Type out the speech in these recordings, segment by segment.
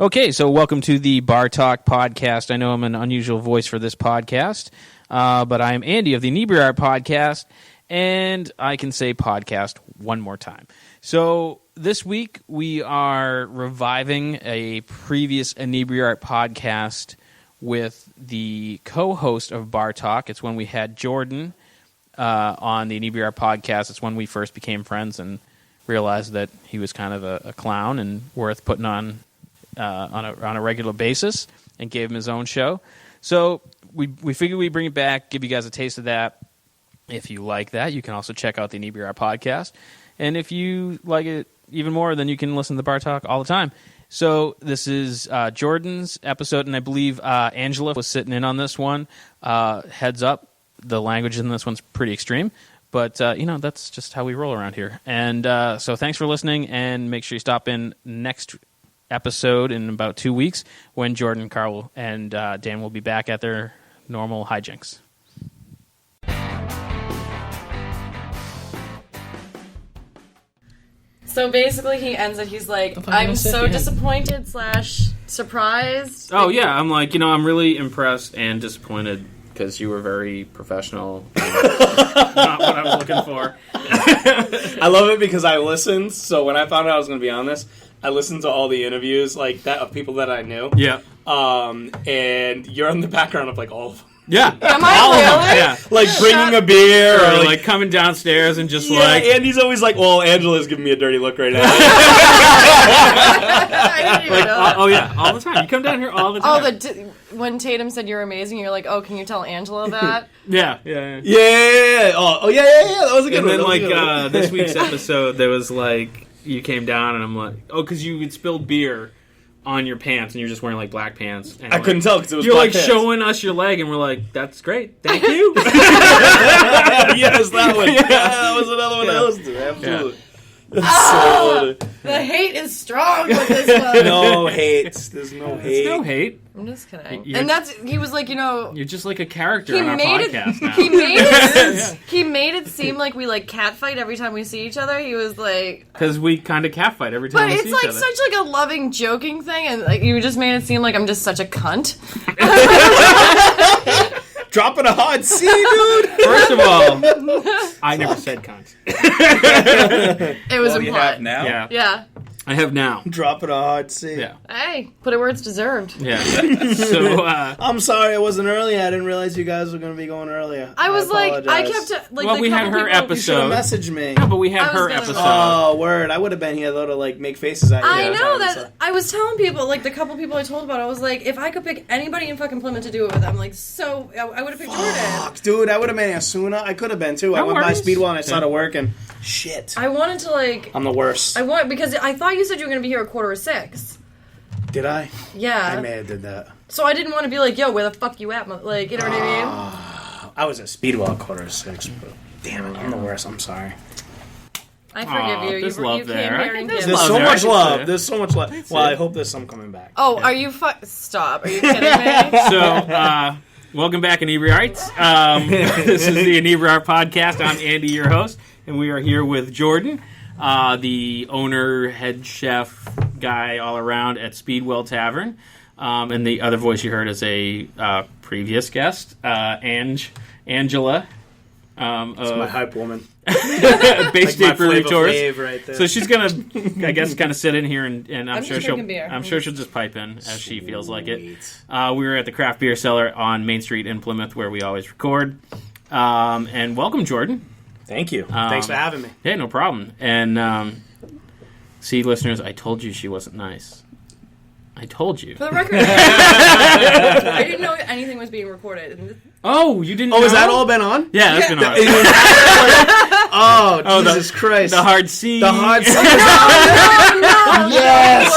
Okay, so welcome to the Bar Talk Podcast. I know I'm an unusual voice for this podcast, but I'm Andy of the Inebri-Art Podcast, and I can say podcast one more time. So this week we are reviving a previous Inebri-Art podcast with the co-host of Bar Talk. It's when we had Jordan on the Inebri-Art Podcast. It's when we first became friends and realized that he was kind of a clown and worth putting on a regular basis, and gave him his own show. So we figured we'd bring it back, give you guys a taste of that. If you like that, you can also check out the Inebri-Art Podcast. And if you like it even more, then you can listen to Bar Talk all the time. So this is Jordan's episode, and I believe Angela was sitting in on this one. Heads up, the language in this one's pretty extreme. But, that's just how we roll around here. And so thanks for listening, and make sure you stop in next episode in about 2 weeks when Jordan, Carl, and Dan will be back at their normal hijinks. So basically he ends it, he's like, I'm so disappointed / surprised. Oh, yeah, I'm like, I'm really impressed and disappointed because you were very professional. Not what I was looking for. I love it because I listened, so when I found out I was going to be on this, I listened to all the interviews like that of people that I knew. Yeah. And you're in the background of like all of them. Yeah. Am I all really? Of them. Yeah. Like bringing a beer or like coming downstairs and just like... Andy's always like, well, Angela's giving me a dirty look right now. I didn't even know that. Oh, yeah, all the time. You come down here all the time. When Tatum said you're amazing, you're like, oh, can you tell Angela that? Yeah. Oh, yeah. That was a good one. And then this week's episode, there was like... You came down and I'm like, oh, because you had spilled beer on your pants and you're just wearing like black pants. And I couldn't tell because it was you're black like pants. Showing us your leg and we're like, that's great. Thank you. Yes, that one. Yeah, that was another one I listened to. Absolutely. Oh, the hate is strong with this one. No hate. There's no hate. There's no hate. I'm just kidding. And he was like, You're just like a character on our podcast now. He made it seem like we like catfight every time we see each other. He was like... Because we kind of catfight every time we see each other. But it's like such like a loving, joking thing, and like you just made it seem like I'm just such a cunt. Dropping a hard C, dude. First of all, I never said cunt. It was implied. You have now? Yeah. I have now. Dropping a hard C. Yeah. Hey, put it where it's deserved. Yeah. So, I'm sorry I wasn't early. I didn't realize you guys were going to be going earlier. I apologize. kept well, we had her episode. You should have messaged me. No, but we had her episode. Oh, word. I would have been here, though, to, like, make faces at you. I know that. I was telling people, like, the couple people I told about, I was like, if I could pick anybody in fucking Plymouth to do it with, I'm like, so, I would have picked Jordan. Dude, I would have been here sooner. I could have been, too. I went by Speedwell and I started working. Shit. I wanted to, like... I'm the worst. Because I thought you said you were going to be here at 5:45. Did I? Yeah. I may have did that. So I didn't want to be like, yo, where the fuck you at? Like, you know what I mean? I was at Speedwell at 5:45, but damn it, I'm the worst. I'm sorry. I forgive you. There's You love came there. here and There's gave so there, much I love. can There's so much love. Well, I hope there's some coming back. Oh, are you Stop. Are you kidding me? So, welcome back, Inebri-Arts. This is the Inebri-Art Podcast. I'm Andy, your host, and we are here with Jordan, the owner, head chef, guy all around at Speedwell Tavern. And the other voice you heard is a previous guest, Angela. It's my hype woman. Bay State Brewery Tours. Right there. So she's gonna, I guess, kind of sit in here, and I'm sure she'll just pipe in as she feels like it. We were at the Craft Beer Cellar on Main Street in Plymouth, where we always record. And welcome, Jordan. Thank you. Thanks for having me. Yeah, no problem. And see, listeners, I told you she wasn't nice. I told you. For the record, I didn't know anything was being recorded. Oh, you didn't know? Oh, has that all been on? Yeah, that's been on. Jesus Christ. The hard C. The hard C. No, Yes.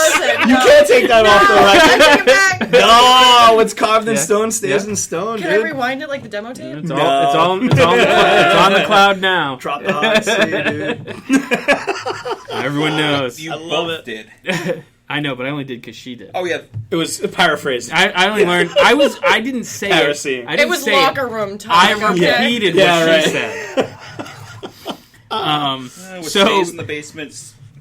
You can't take that off the record. Take it back. No, what's carved in stone stays in stone, Can dude. I rewind it like the demo tape? It's on the cloud now. Drop the hard C, dude. Everyone knows. You both did. I know, but I only did because she did. Oh, yeah. It was paraphrased. I only learned. I didn't say Piracy. it. I didn't It was say locker room talk. I repeated what she said. Which So stays in the basement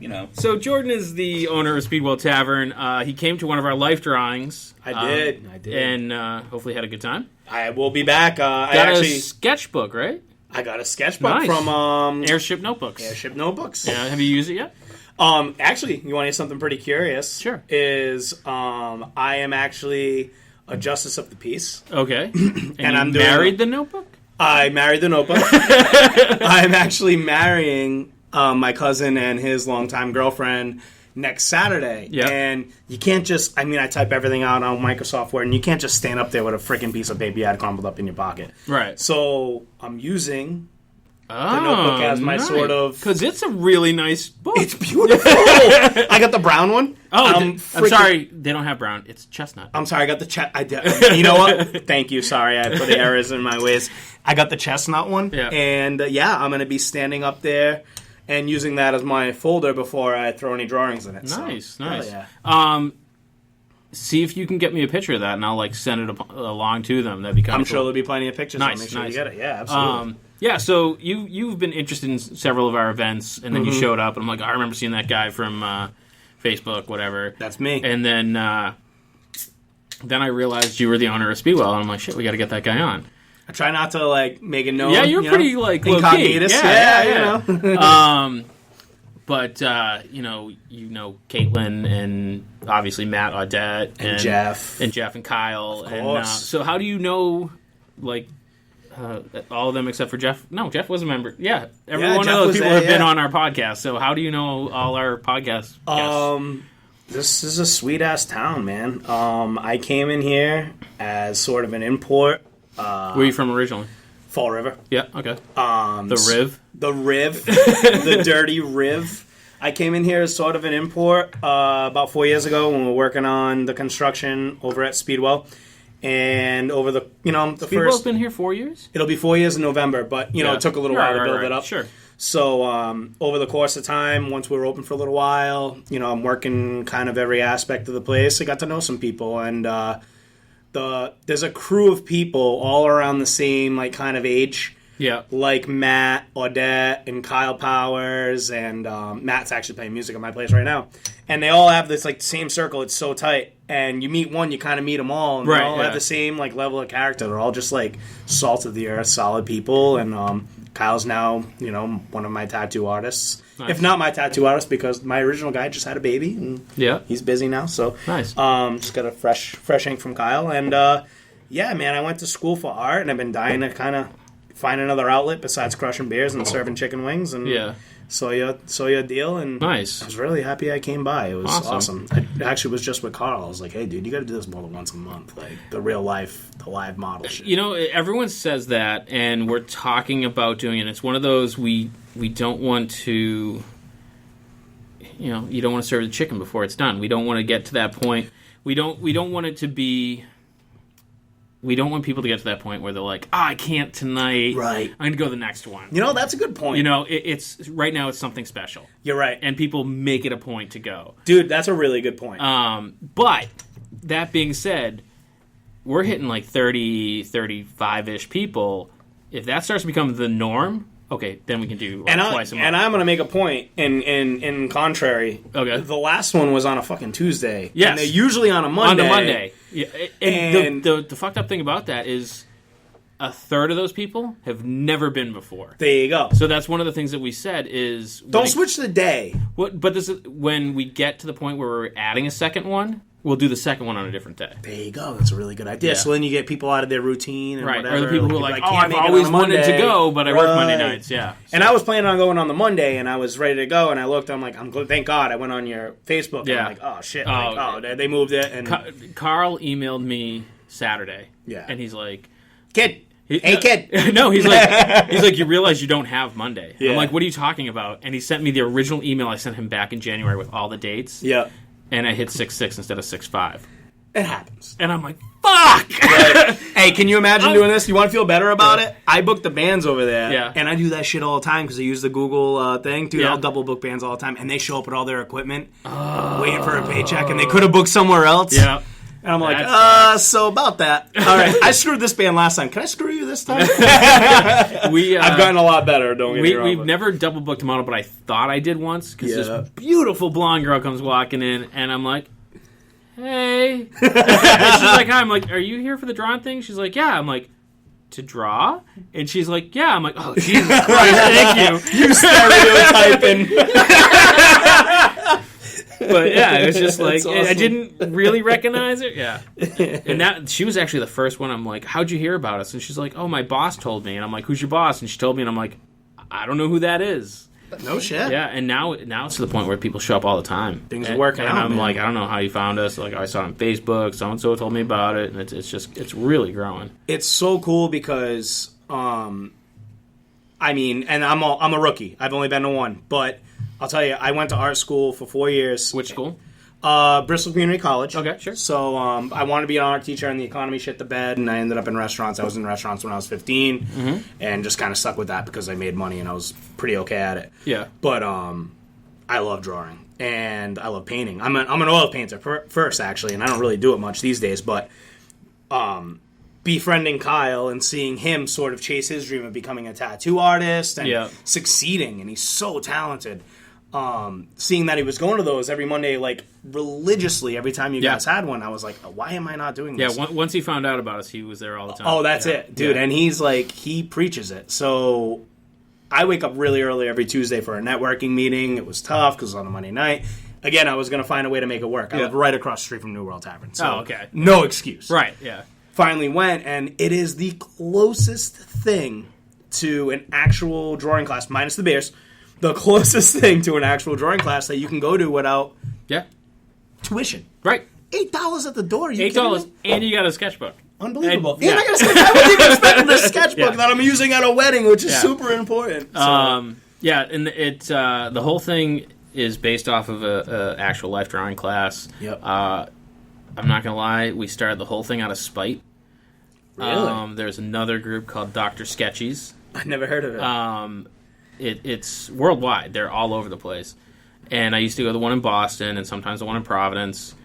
you know. So Jordan is the owner of Speedwell Tavern. He came to one of our life drawings. I did. And hopefully had a good time. I will be back. Got a sketchbook, right? I got a sketchbook from Airship Notebooks. Airship Notebooks. Yeah, have you used it yet? Actually, you want to hear something pretty curious? Sure. Is I am actually a justice of the peace. Okay. And I'm married the Notebook? I married the Notebook. I'm actually marrying my cousin and his longtime girlfriend next Saturday. Yep. And you can't just, I type everything out on Microsoft Word, and you can't just stand up there with a freaking piece of paper you had crumpled up in your pocket. Right. So I'm using the Notebook as my sort of... Because it's a really nice book. It's beautiful. I got the brown one. Oh, I'm sorry. They don't have brown. It's chestnut. I'm sorry. I got the You know what? Thank you. Sorry. I put the errors in my ways. I got the chestnut one. Yeah. And, I'm going to be standing up there and using that as my folder before I throw any drawings in it. Nice. Yeah. See if you can get me a picture of that, and I'll send it along to them. That'd be kind of I'm sure there'll be plenty of pictures. Nice, I'll make sure nice. you get it. Yeah, absolutely. Yeah, so you've been interested in several of our events, and then you showed up, and I'm like, I remember seeing that guy from Facebook, whatever. That's me. And then I realized you were the owner of Speedwell, and I'm like, shit, we got to get that guy on. I try not to make it known. Yeah, you're pretty incognitus. Yeah. You know. But you know Caitlin and obviously Matt Audette and Jeff and Kyle. Of course. So how do you know all of them except for Jeff? No, Jeff was a member. Yeah, every one of those people have been on our podcast. So how do you know all our podcast guests? This is a sweet ass town, man. I came in here as sort of an import. Where are you from originally? Fall River. Yeah, okay. The Riv? The Riv. The dirty Riv. I came in here as sort of an import about 4 years ago when we were working on the construction over at Speedwell. And over the Speedwell's been here 4 years? It'll be 4 years in November, but, it took a little while to build it up. Sure. So over the course of time, once we were open for a little while, I'm working kind of every aspect of the place. I got to know some people, and there's a crew of people all around the same kind of age. Yeah. Like Matt, Audette, and Kyle Powers, and Matt's actually playing music at my place right now. And they all have this same circle. It's so tight. And you meet one, you kind of meet them all. And they all have the same level of character. They're all just salt of the earth, solid people. And Kyle's now, one of my tattoo artists. Nice. If not my tattoo artist, because my original guy just had a baby. And he's busy now. So nice. Just got a fresh ink from Kyle. And man, I went to school for art, and I've been dying to kind of find another outlet besides crushing beers and serving chicken wings. And saw your deal, and nice. I was really happy I came by. It was awesome. I actually was just with Carl. I was like, hey, dude, you got to do this more than once a month. The real life, the live model shit. Everyone says that, and we're talking about doing it. It's one of those we don't want to, you don't want to serve the chicken before it's done. We don't want to get to that point. We don't want it to be... We don't want people to get to that point where they're like, I can't tonight. Right. I'm going to go to the next one. That's a good point. It's right now it's something special. You're right. And people make it a point to go. Dude, that's a really good point. But that being said, we're hitting 30, 35-ish people. If that starts to become the norm, okay, then we can do twice a month. And I'm going to make a point in contrary. Okay. The last one was on a fucking Tuesday. Yes. And they're usually on a Monday. On a Monday. Yeah. And the fucked up thing about that is a third of those people have never been before. There you go. So that's one of the things that we said is... Don't switch the day. But this is when we get to the point where we're adding a second one, we'll do the second one on a different day. There you go. That's a really good idea. Yeah. So then you get people out of their routine and whatever. Or the people who are like, I've always wanted to go, but I work Monday nights. Yeah. So. And I was planning on going on the Monday, and I was ready to go, and I looked, I'm like, thank God I went on your Facebook. Yeah. And I'm like, oh, shit. They moved it. And Carl emailed me Saturday. Yeah. And he's like... Kid. No, he's like, you realize you don't have Monday. Yeah. I'm like, what are you talking about? And he sent me the original email I sent him back in January with all the dates. Yeah. And I hit 6-6 instead of 6-5. It happens. And I'm like, fuck! Right. Hey, can you imagine doing this? You want to feel better about it? I booked the bands over there. Yeah. And I do that shit all the time because I use the Google thing. Dude, Yeah. I'll double book bands all the time. And they show up with all their equipment, waiting for a paycheck. And they could have booked somewhere else. Yeah. And I'm like, so about that. All right, I screwed this band last time. Can I screw you this time? I've gotten a lot better, don't get me wrong. We've never double booked a model, but I thought I did once, because this beautiful blonde girl comes walking in, and I'm like, hey. And she's like, hi. I'm like, are you here for the drawing thing? She's like, yeah. I'm like, to draw? And she's like, yeah. I'm like, oh, Jesus Christ, thank you. You stereotyping. But yeah, it was just like, awesome. I didn't really recognize her. Yeah. And that she was actually the first one. I'm like, how'd you hear about us? And she's like, oh, my boss told me. And I'm like, who's your boss? And she told me, and I'm like, I don't know who that is. No shit. Yeah, and now it's to the point where people show up all the time. Things are working out. And I'm man. like, I don't know how you found us. Like, I saw it on Facebook. So and so told me about it, and it's really growing. It's so cool because, I mean, and I'm a rookie. I've only been to one, but I'll tell you, I went to art school for 4 years. Which school? Bristol Community College. Okay, sure. So I wanted to be an art teacher, and the economy shit the bed, and I ended up in restaurants. I was in restaurants when I was 15, and just kind of stuck with that because I made money and I was pretty okay at it. Yeah. But I love drawing and I love painting. I'm an oil painter first, actually, and I don't really do it much these days. But befriending Kyle and seeing him sort of chase his dream of becoming a tattoo artist and succeeding, and he's so talented. Seeing that he was going to those every Monday, like, religiously every time you guys had one, I was like, why am I not doing this? Yeah, once he found out about us, he was there all the time. Oh, that's it, dude. And he's like, he preaches it. So I wake up really early every Tuesday for a networking meeting. It was tough because it was on a Monday night. Again, I was going to find a way to make it work. I live right across the street from New World Tavern. So okay. No excuse. Right, yeah. Finally went, and it is the closest thing to an actual drawing class, minus the beers. The closest thing to an actual drawing class that you can go to without tuition. Right. $8 at the door. $8, and you got a sketchbook. Unbelievable. And I got a sketchbook. I wasn't even expecting this sketchbook that I'm using at a wedding, which is super important. So. Yeah, and the whole thing is based off of a actual life drawing class. Yep. I'm not going to lie, we started the whole thing out of spite. Really? There's another group called Dr. Sketchies. I never heard of it. It's worldwide. They're all over the place. And I used to go to the one in Boston and sometimes the one in Providence.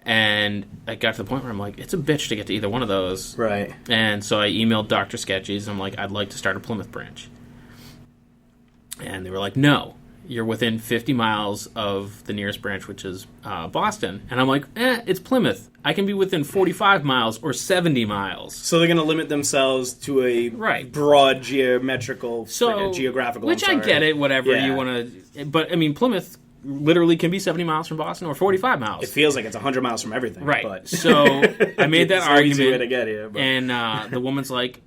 And I got to the point where I'm like, it's a bitch to get to either one of those. Right. And so I emailed Dr. Sketchies. I'm like, I'd like to start a Plymouth branch. And they were like, no, you're within 50 miles of the nearest branch, which is Boston. And I'm like, it's Plymouth. I can be within 45 miles or 70 miles. So they're going to limit themselves to a broad geographical, which I get it, whatever you want to. But, I mean, Plymouth literally can be 70 miles from Boston or 45 miles. It feels like it's 100 miles from everything. Right. But so I made that argument. Easy way to get here, but. And the woman's like,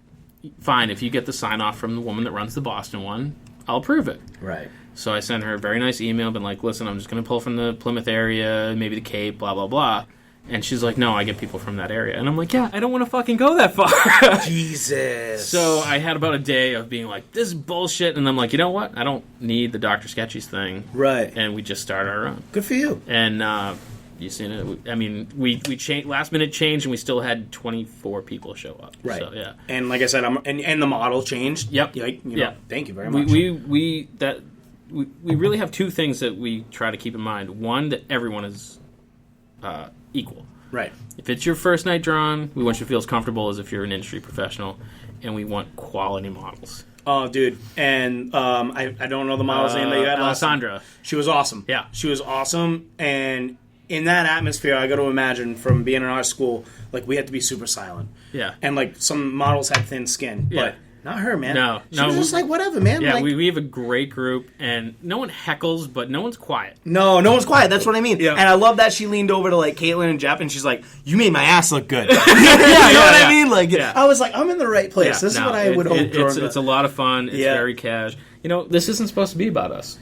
fine, if you get the sign-off from the woman that runs the Boston one, I'll approve it. Right. So I sent her a very nice email, been like, listen, I'm just going to pull from the Plymouth area, maybe the Cape, blah, blah, blah. And she's like, no, I get people from that area. And I'm like, yeah, I don't want to fucking go that far. Jesus. So I had about a day of being like, this is bullshit. And I'm like, you know what? I don't need the Dr. Sketchies thing. Right. And we just started our own. Good for you. And you've seen it. I mean, we changed, last minute change, and we still had 24 people show up. Right. So, yeah. And like I said, and the model changed. Yep. Thank you very much. We really have two things that we try to keep in mind. One, that everyone is equal. Right. If it's your first night drawing, we want you to feel as comfortable as if you're an industry professional, and we want quality models. Oh, dude. And I don't know the model's name that you had last time. Alessandra. She was awesome. Yeah. She was awesome. And in that atmosphere, I got to imagine from being in art school, like, we had to be super silent. Yeah. And, like, some models had thin skin. Yeah. But not her, man. No. She was just like, whatever, man. Yeah, like, we have a great group, and no one heckles, but no one's quiet. No one's quiet. That's what I mean. Yeah. And I love that she leaned over to, like, Caitlin and Jeff, and she's like, you made my ass look good. You know what I mean? Like, I was like, I'm in the right place. This is what I would hope. It's a lot of fun. It's very cash. You know, this isn't supposed to be about us.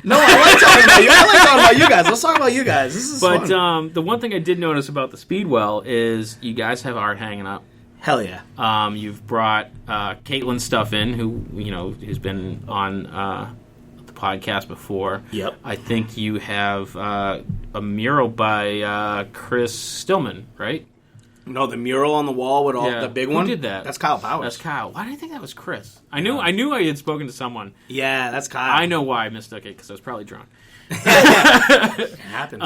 No, I like talking about you. I like talking about you guys. Let's talk about you guys. This is fun. But the one thing I did notice about the Speedwell is you guys have art hanging up. Hell yeah. You've brought Caitlin's stuff in, who's been on the podcast before. Yep. I think you have a mural by Chris Stillman, right? No, the mural on the wall with all the big one. Who did that? That's Kyle Powers. That's Kyle. Why did I think that was Chris? I knew I had spoken to someone. Yeah, that's Kyle. I know why I mistook it because I was probably drunk. It happens.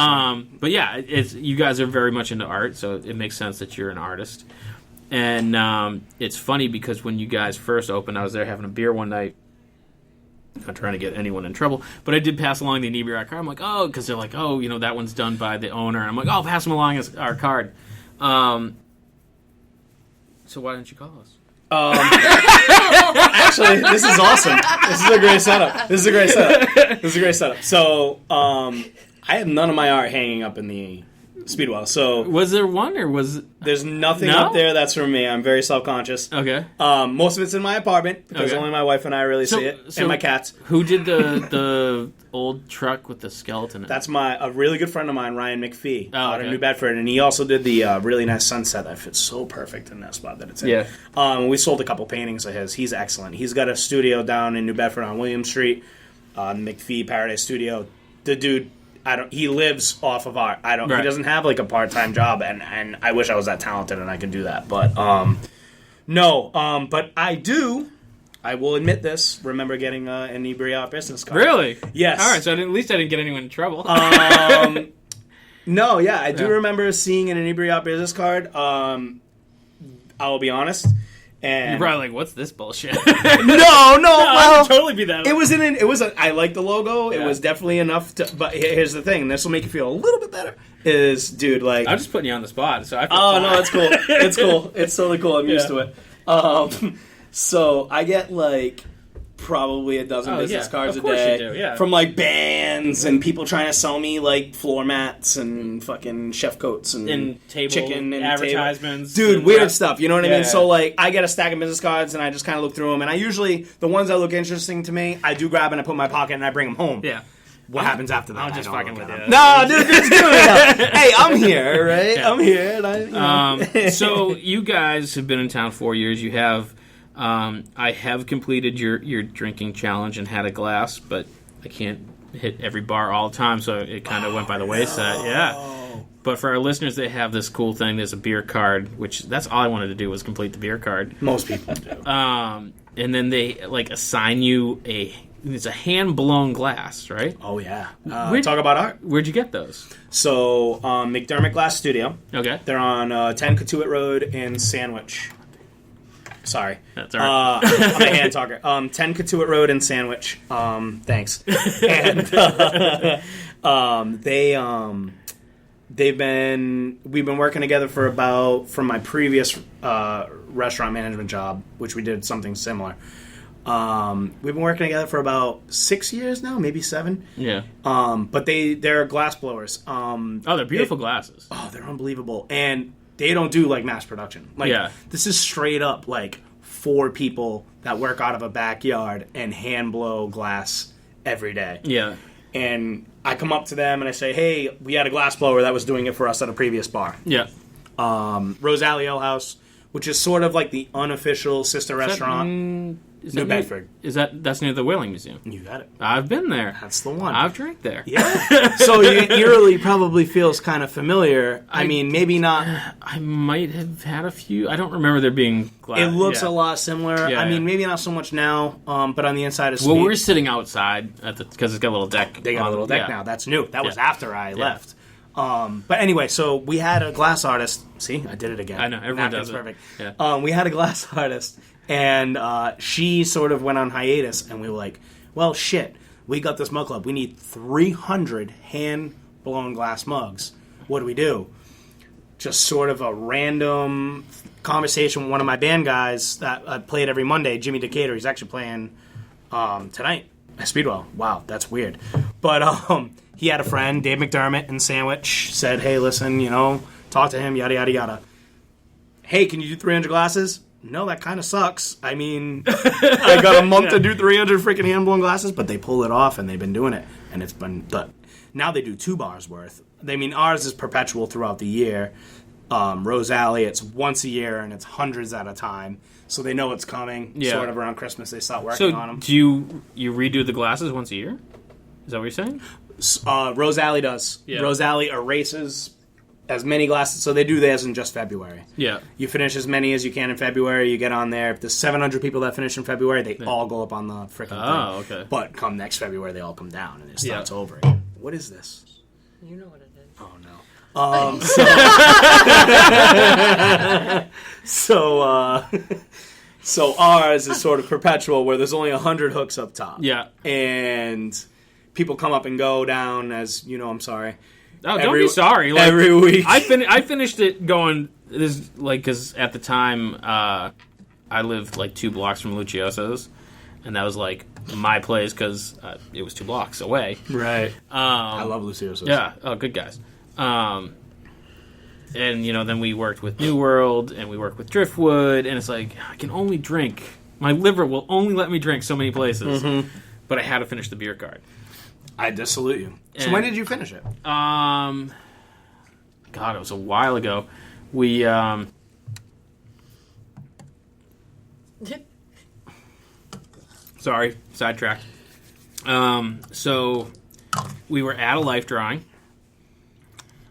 But yeah, you guys are very much into art, so it makes sense that you're an artist. And it's funny because when you guys first opened, I was there having a beer one night. Not trying to get anyone in trouble, but I did pass along the Inebri-Art card. I'm like, oh, because they're like, oh, that one's done by the owner. And I'm like, oh, pass them along as our card. So why didn't you call us? Actually, this is awesome. This is a great setup. So, I have none of my art hanging up in the Speedwell. So, was there one or there's nothing up there that's for me. I'm very self-conscious. Okay. Most of it's in my apartment because only my wife and I really see it, and my cats. Who did the old truck with the skeleton in it? That's a really good friend of mine, Ryan McPhee, out of New Bedford, and he also did the really nice sunset that fits so perfect in that spot that it's in. Yeah. We sold a couple paintings of his. He's excellent. He's got a studio down in New Bedford on William Street, McPhee Paradise Studio. The dude, he lives off of art. He doesn't have like a part-time job, and I wish I was that talented and I could do that. But but I do. I will admit this. Remember getting an Inebri-Art business card? Really? Yes. All right. So at least I didn't get anyone in trouble. No. Yeah, I do remember seeing an Inebri-Art business card. I will be honest. And you're probably like, "What's this bullshit?" No. Well, I'd totally be that. It was I like the logo. Yeah. It was definitely enough to. But here's the thing. This will make you feel a little bit better. Is dude like I'm just putting you on the spot. So I feel fine. No, it's cool. It's cool. It's totally cool. I'm used to it. So I get like probably a dozen business cards a day from like bands and people trying to sell me like floor mats and fucking chef coats and table chicken and advertisements. Dude, weird stuff. You know what I mean? So like I get a stack of business cards and I just kind of look through them, and I usually the ones that look interesting to me I do grab and I put in my pocket and I bring them home. Yeah. What happens after that? I'm just fucking with you. No, dude, just do it. Hey, I'm here, right? Yeah. I'm here. And so you guys have been in town 4 years. You have. I have completed your drinking challenge and had a glass, but I can't hit every bar all the time, so it kind of went by the wayside. No. Yeah. But for our listeners, they have this cool thing. There's a beer card, which that's all I wanted to do was complete the beer card. Most people do. And then they like assign you it's a hand-blown glass, right? Oh, yeah. Talk about art. Where'd you get those? So, McDermott Glass Studio. Okay. They're on 10 Cotuit Road in Sandwich. Sorry. That's all right. I'm a hand talker. 10 Cotuit Road in Sandwich. Thanks. And we've been working together from my previous restaurant management job, which we did something similar. We've been working together for about 6 years now, maybe 7. Yeah. But they're glass blowers. They're beautiful glasses. Oh, they're unbelievable. And they don't do like mass production. This is straight up like 4 people that work out of a backyard and hand blow glass every day. Yeah. And I come up to them and I say, hey, we had a glass blower that was doing it for us at a previous bar. Yeah. Rose Alley Ale House, which is sort of like the unofficial sister restaurant. New Bedford. That's near the Whaling Museum? You got it. I've been there. That's the one. I've drank there. Yeah. So Eerily probably feels kind of familiar. I mean, maybe not. I might have had a few. I don't remember there being glass. It looks a lot similar. Yeah, I mean, maybe not so much now, but on the inside is Well, we're sitting outside because it's got a little deck. They got a little deck now. That's new. That was after I left. But anyway, so we had a glass artist. See, I did it again. I know, everyone does it. Perfect. Yeah. We had a glass artist, and she sort of went on hiatus, and we were like, well, shit, we got this mug club. We need 300 hand-blown glass mugs. What do we do? Just sort of a random conversation with one of my band guys that I played every Monday, Jimmy Decatur. He's actually playing tonight at Speedwell. Wow, that's weird. But he had a friend, Dave McDermott, in Sandwich, said, hey, listen, talk to him, yada, yada, yada. Hey, can you do 300 glasses? No, that kind of sucks. I mean, I got a month to do 300 freaking hand-blown glasses, but they pull it off, and they've been doing it. And it's been, but now they do 2 bars worth. I mean, ours is perpetual throughout the year. Rose Alley, it's once a year, and it's hundreds at a time. So they know it's coming. Yeah. Sort of around Christmas, they start working on them. So do you redo the glasses once a year? Is that what you're saying? Rose Alley does. Yeah. Rose Alley erases as many glasses. So they do theirs in just February. Yeah. You finish as many as you can in February. You get on there. If there's 700 people that finish in February, they all go up on the freaking thing. Oh, okay. But come next February, they all come down, and it starts over. What is this? You know what it is. Oh, no. So ours is sort of perpetual, where there's only 100 hooks up top. Yeah. And people come up and go down as, I'm sorry. Oh, don't be sorry. Like, every week. I finished it going, because at the time, I lived like 2 blocks from Lucioso's, and that was like my place because it was 2 blocks away. Right. I love Lucioso's. Yeah. Oh, good guys. And, then we worked with New World, and we worked with Driftwood, and it's like, I can only drink. My liver will only let me drink so many places. Mm-hmm. But I had to finish the beer card. I just salute you. So when did you finish it? God, it was a while ago. We, sorry, sidetracked. So we were at a life drawing.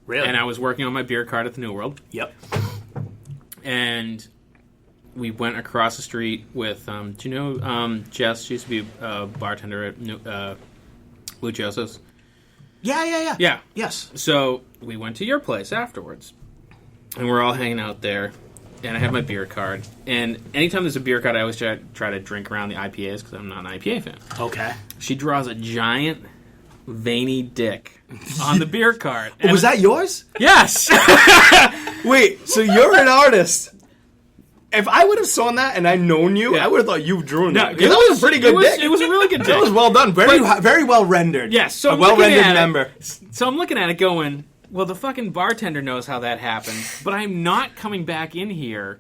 Really? And I was working on my beer card at the New World. Yep. And we went across the street with, do you know Jess? She used to be a bartender at Lucioso's. Yeah. Yeah. Yes. So we went to your place afterwards. And we're all hanging out there. And I have my beer card. And anytime there's a beer card, I always try to drink around the IPAs because I'm not an IPA fan. Okay. She draws a giant, veiny dick on the beer card. Was that yours? Yes! Wait, so you're an artist. If I would have sawn that and I known you, I would have thought you drew that. That was a pretty good dick. It was a really good dick. That was well done. Very well rendered. Yes. So a well-rendered member. So I'm looking at it going, well, the fucking bartender knows how that happened, but I'm not coming back in here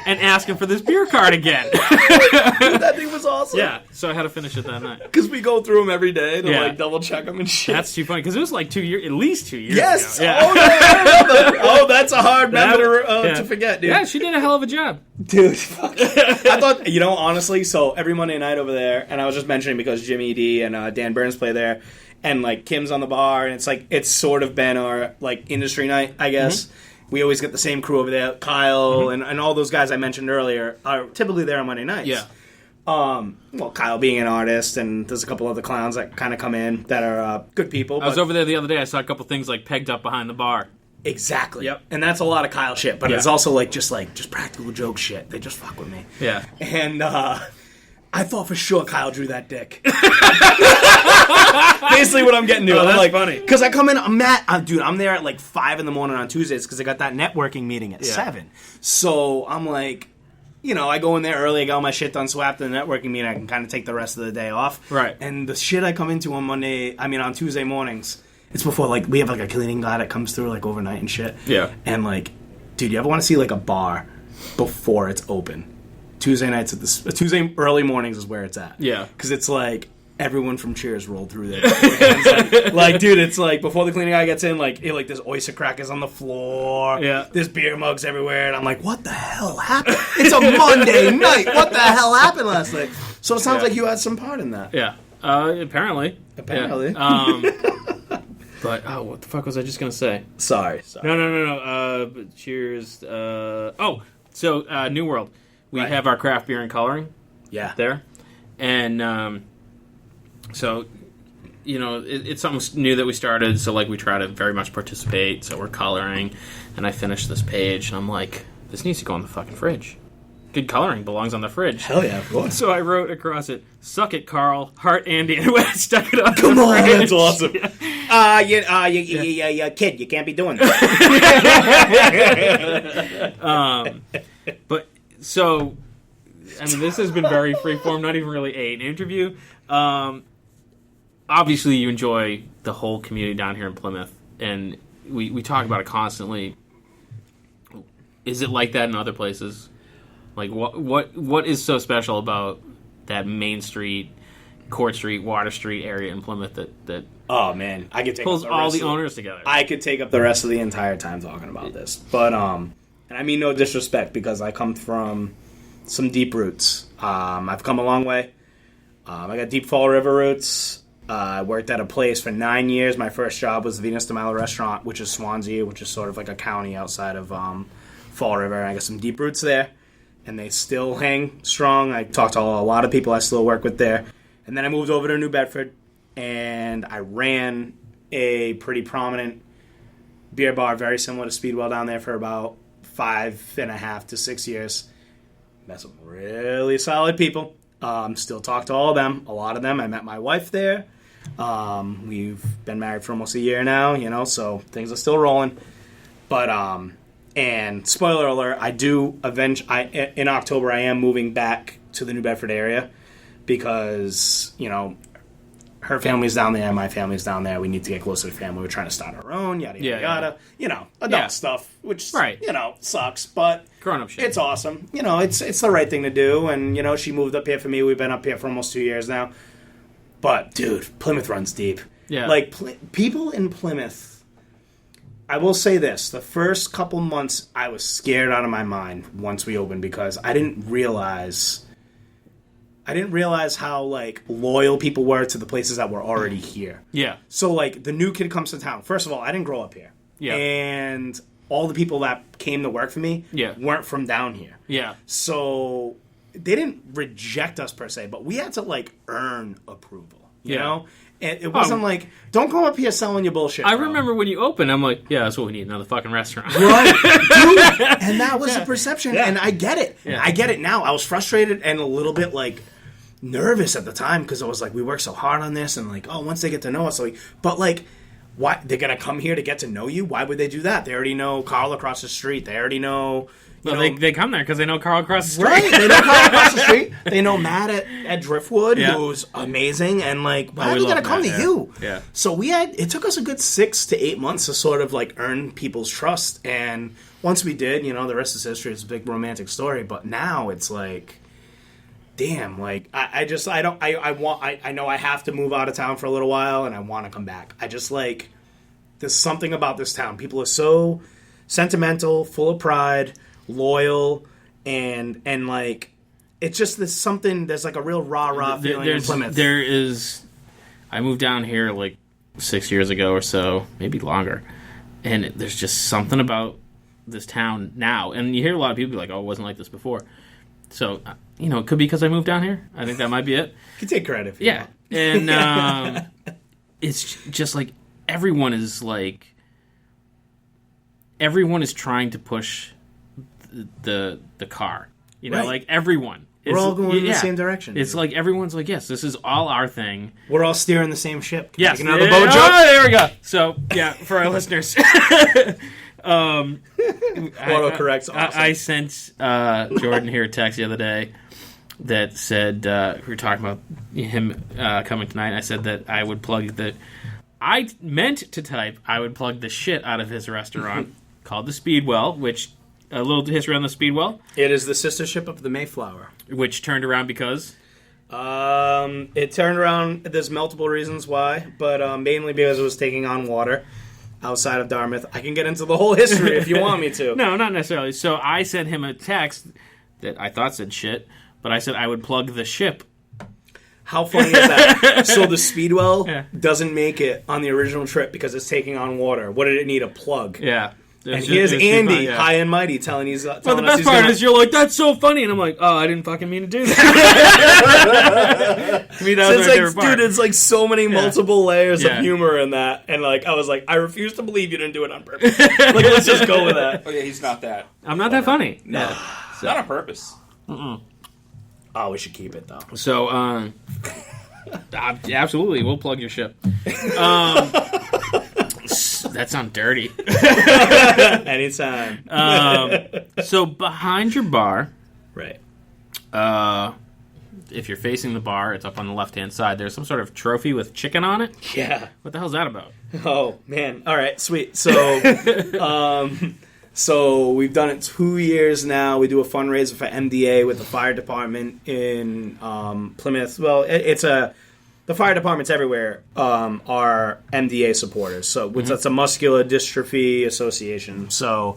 and asking for this beer card again. That thing was awesome. Yeah, so I had to finish it that night. Because we go through them every day to double check them and shit. That's too funny, because it was like 2 years, at least 2 years yes. ago. Yeah. Oh, yeah, I remember. Oh, that's a hard member to forget, dude. Yeah, she did a hell of a job. Dude, fuck. I thought, honestly, so every Monday night over there, and I was just mentioning because Jimmy D and Dan Burns play there, and like Kim's on the bar, and it's sort of been our like industry night, I guess. Mm-hmm. We always get the same crew over there. Kyle and all those guys I mentioned earlier are typically there on Monday nights. Yeah. Well, Kyle being an artist, and there's a couple other clowns that kind of come in that are good people. I was over there the other day. I saw a couple things like pegged up behind the bar. Exactly. Yep. And that's a lot of Kyle shit, but it's also just practical joke shit. They just fuck with me. Yeah. And I thought for sure Kyle drew that dick. Basically what I'm getting to. That's like, funny. Because I come in, I'm there at like 5 in the morning on Tuesdays because I got that networking meeting at 7. So I'm like, I go in there early, I got all my shit done, so after the networking meeting I can kind of take the rest of the day off. Right. And the shit I come into on Tuesday mornings, it's before like we have like a cleaning guy that comes through like overnight and shit. Yeah. And like, dude, you ever want to see like a bar before it's open? Tuesday nights Tuesday early mornings is where it's at. Yeah. Because it's like everyone from Cheers rolled through there. like, dude, it's like before the cleaning guy gets in, like there's oyster crackers on the floor. Yeah. There's beer mugs everywhere, and I'm like, what the hell happened? It's a Monday night. What the hell happened last night? So it sounds like you had some part in that. Yeah. Apparently. Yeah. But what the fuck was I just gonna say? Sorry. No. But Cheers. So New World. We have our craft beer and coloring. Yeah. There, and so it's something new that we started. So like we try to very much participate. So we're coloring, and I finished this page, and I'm like, this needs to go on the fucking fridge. Good coloring belongs on the fridge. Hell yeah, of course. So I wrote across it, "Suck it, Carl, heart Andy," and I stuck it on. Come the on, fridge. that's awesome. Kid, you can't be doing that. But so, I mean, this has been very freeform, not even really an interview. Obviously, you enjoy the whole community down here in Plymouth, and we talk about it constantly. Is it like that in other places? Like, what is so special about that Main Street, Court Street, Water Street area in Plymouth that oh man, I could take pulls all the owners together? I could take up the rest of the entire time talking about this, but and I mean no disrespect because I come from some deep roots. I've come a long way. I got deep Fall River roots. I worked at a place for 9 years. My first job was the Venus de Milo restaurant, which is Swansea, which is sort of like a county outside of Fall River. I got some deep roots there, and they still hang strong. I talked to a lot of people I still work with there. And then I moved over to New Bedford, and I ran a pretty prominent beer bar, very similar to Speedwell down there, for about 5.5 to 6 years. Met some really solid people. Still talk to all of them, a lot of them. I met my wife there. We've been married for almost a year now, so things are still rolling. But, and spoiler alert, in October I am moving back to the New Bedford area because, her family's down there, my family's down there. We need to get closer to family. We're trying to start our own, yada, yada, yada. Adult stuff, which, sucks, but grown-up shit. It's awesome. It's the right thing to do, and, she moved up here for me. We've been up here for almost 2 years now. But, dude, Plymouth runs deep. Yeah. Like, people in Plymouth, I will say this. The first couple months, I was scared out of my mind once we opened because I didn't realize how, loyal people were to the places that were already here. Yeah. So, the new kid comes to town. First of all, I didn't grow up here. Yeah. And all the people that came to work for me weren't from down here. Yeah. So, they didn't reject us, per se, but we had to, earn approval. You know? And it wasn't don't go up here selling your bullshit. I remember when you opened, I'm like, yeah, that's what we need, another fucking restaurant. Right. Dude, and that was the perception. Yeah. And I get it. Yeah. I get it now. I was frustrated and a little bit, nervous at the time because I was we worked so hard on this and once they get to know us, but why they're gonna come here to get to know you? Why would they do that? They already know Carl across the street. They already know. They come there because they know Carl across the street. Right, they know Carl across the street. They know Matt at Driftwood, who's amazing, and why are they gonna come to you? Yeah. So it took us a good 6 to 8 months to sort of earn people's trust, and once we did, the rest is history. It's a big romantic story, but now it's damn, I know I have to move out of town for a little while and I want to come back. I just there's something about this town. People are so sentimental, full of pride, loyal, and it's just there's a real rah-rah feeling in Plymouth. I moved down here 6 years ago or so, maybe longer, and there's just something about this town now. And you hear a lot of people be like, oh, it wasn't like this before. So, it could be because I moved down here. I think that might be it. You can take credit for that. And it's just everyone is trying to push the car. Right. Everyone. We're all going in the same direction. It's everyone's yes, this is all our thing. We're all steering the same ship. Yes. Another boat joke? Oh, there we go. So, for our listeners. Autocorrect's awesome. I sent Jordan here a text the other day that said, we were talking about him coming tonight, and I said that I would plug I meant to type, I would plug the shit out of his restaurant called the Speedwell, which, a little history on the Speedwell. It is the sister ship of the Mayflower. Which turned around because? It turned around, there's multiple reasons why, but mainly because it was taking on water outside of Dartmouth. I can get into the whole history if you want me to. No, not necessarily. So I sent him a text that I thought said shit, but I said I would plug the ship. How funny is that? So the Speedwell doesn't make it on the original trip because it's taking on water. What did it need? A plug. Yeah. And here's Andy, high and mighty, telling us the best part is you're that's so funny, and I'm like, oh, I didn't fucking mean to do that. To me, that was my favorite part. Dude, it's so many multiple layers of humor in that, and I was I refuse to believe you didn't do it on purpose. Let's just go with that. Oh yeah, he's not that. I'm not that funny. No, so. Not on purpose. Oh, we should keep it though. So, absolutely, we'll plug your ship. That sounds dirty. Anytime. So behind your bar, right? If you're facing the bar, it's up on the left-hand side. There's some sort of trophy with chicken on it. Yeah. What the hell's that about? Oh man! All right, sweet. So, so we've done it 2 years now. We do a fundraiser for MDA with the fire department in Plymouth. Well, the fire departments everywhere are MDA supporters. So it's a muscular dystrophy association. So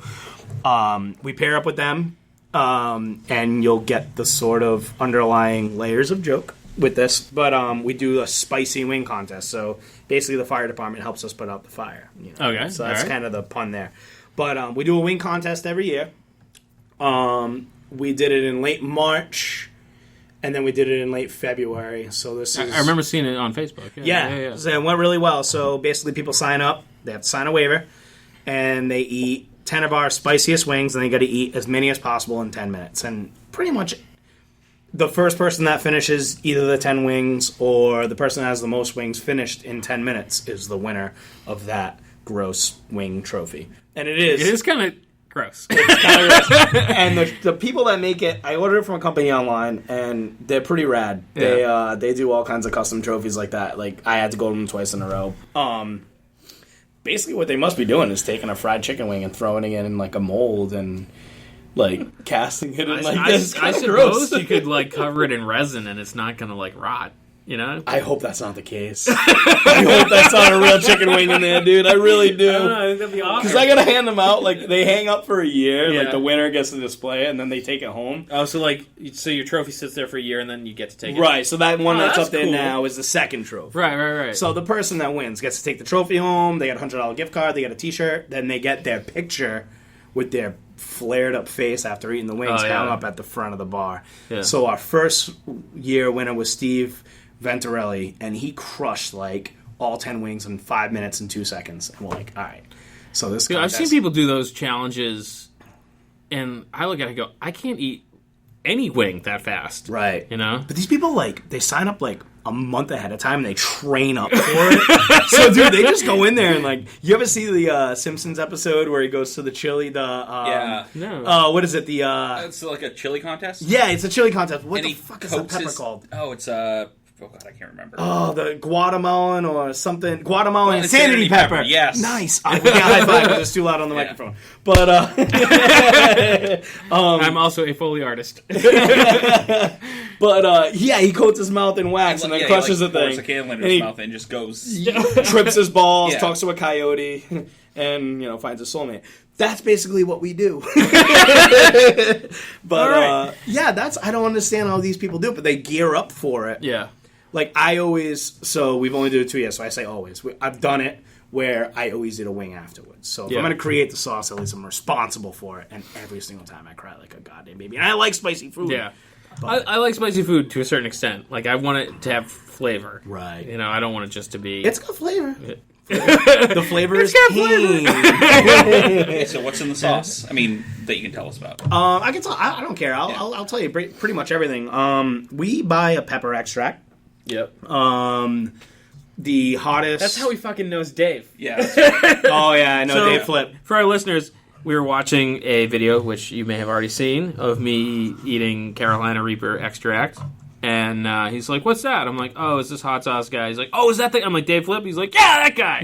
we pair up with them, and you'll get the sort of underlying layers of joke with this, but we do a spicy wing contest. So basically, the fire department helps us put out the fire. You know? Okay, so that's kind of the pun there. But we do a wing contest every year. We did it in late March, and then we did it in late February. So this is... I remember seeing it on Facebook. Yeah. So it went really well. So basically, people sign up. They have to sign a waiver, and they eat 10 of our spiciest wings, and they got to eat as many as possible in 10 minutes. And pretty much the first person that finishes either the 10 wings or the person that has the most wings finished in 10 minutes is the winner of that gross wing trophy. And it is... It is kind of gross. It's kind of gross. And the people that make it, I ordered it from a company online, and they're pretty rad. Yeah. They do all kinds of custom trophies like that. Like, I had to go to them twice in a row. Basically what they must be doing is taking a fried chicken wing and throwing it in like a mold and like casting it in like this. I suppose you could like cover it in resin and it's not gonna like rot, you know? I hope that's not the case. I hope that's not a real chicken wing in there, dude. I really do. I don't know, I think that'd be awesome. Because I gotta hand them out. Like they hang up for a year. Yeah. Like the winner gets to display it and then they take it home. Oh, so your trophy sits there for a year and then you get to take it. Right. So that one that's up there cool. now is the second trophy. Right. So the person that wins gets to take the trophy home. They get a $100 gift card. They get a T-shirt. Then they get their picture with their flared up face after eating the wings hung up at the front of the bar. Yeah. So our first year winner was Steve Venturelli, and he crushed like all 10 wings in 5 minutes and 2 seconds. And we're like, all right. So this I've seen people do those challenges, and I look at it and go, I can't eat any wing that fast. Right. You know? But these people, like, they sign up like a month ahead of time and they train up for it. So, dude, they just go in there and, like, you ever see the Simpsons episode where he goes to the chili, No. What is it? It's like a chili contest? Yeah, it's a chili contest. What and the fuck is that pepper called? Oh, it's oh god, I can't remember. Oh, the Guatemalan or something. Guatemalan insanity pepper. Yes. Nice. We got high five because it's too loud on the microphone. But I'm also a Foley artist. But yeah, he coats his mouth in wax and then crushes the thing. Pours a candle in his mouth and just goes. Trips his balls, talks to a coyote, and finds a soulmate. That's basically what we do. But yeah, I don't understand how these people do it, but they gear up for it. Yeah. Like we've only done it 2 years, so I say always. I've done it where I always did a wing afterwards. So if I'm going to create the sauce, at least I'm responsible for it. And every single time I cry like a goddamn baby. And I like spicy food. Yeah. I like spicy food to a certain extent. Like, I want it to have flavor. Right. I don't want it just to be... It's got flavor. The flavor is king. Okay, so what's in the sauce? I mean, that you can tell us about. I can tell. I don't care. I'll tell you pretty much everything. We buy a pepper extract. Yep. The hottest. That's how he fucking knows Dave. Yeah. Oh yeah, I know Dave Flip. For our listeners, we were watching a video, which you may have already seen, of me eating Carolina Reaper extract. And he's like, what's that? I'm like, oh, it's this hot sauce guy. He's like, oh, is that the... I'm like, Dave Flip? He's like, yeah, that guy.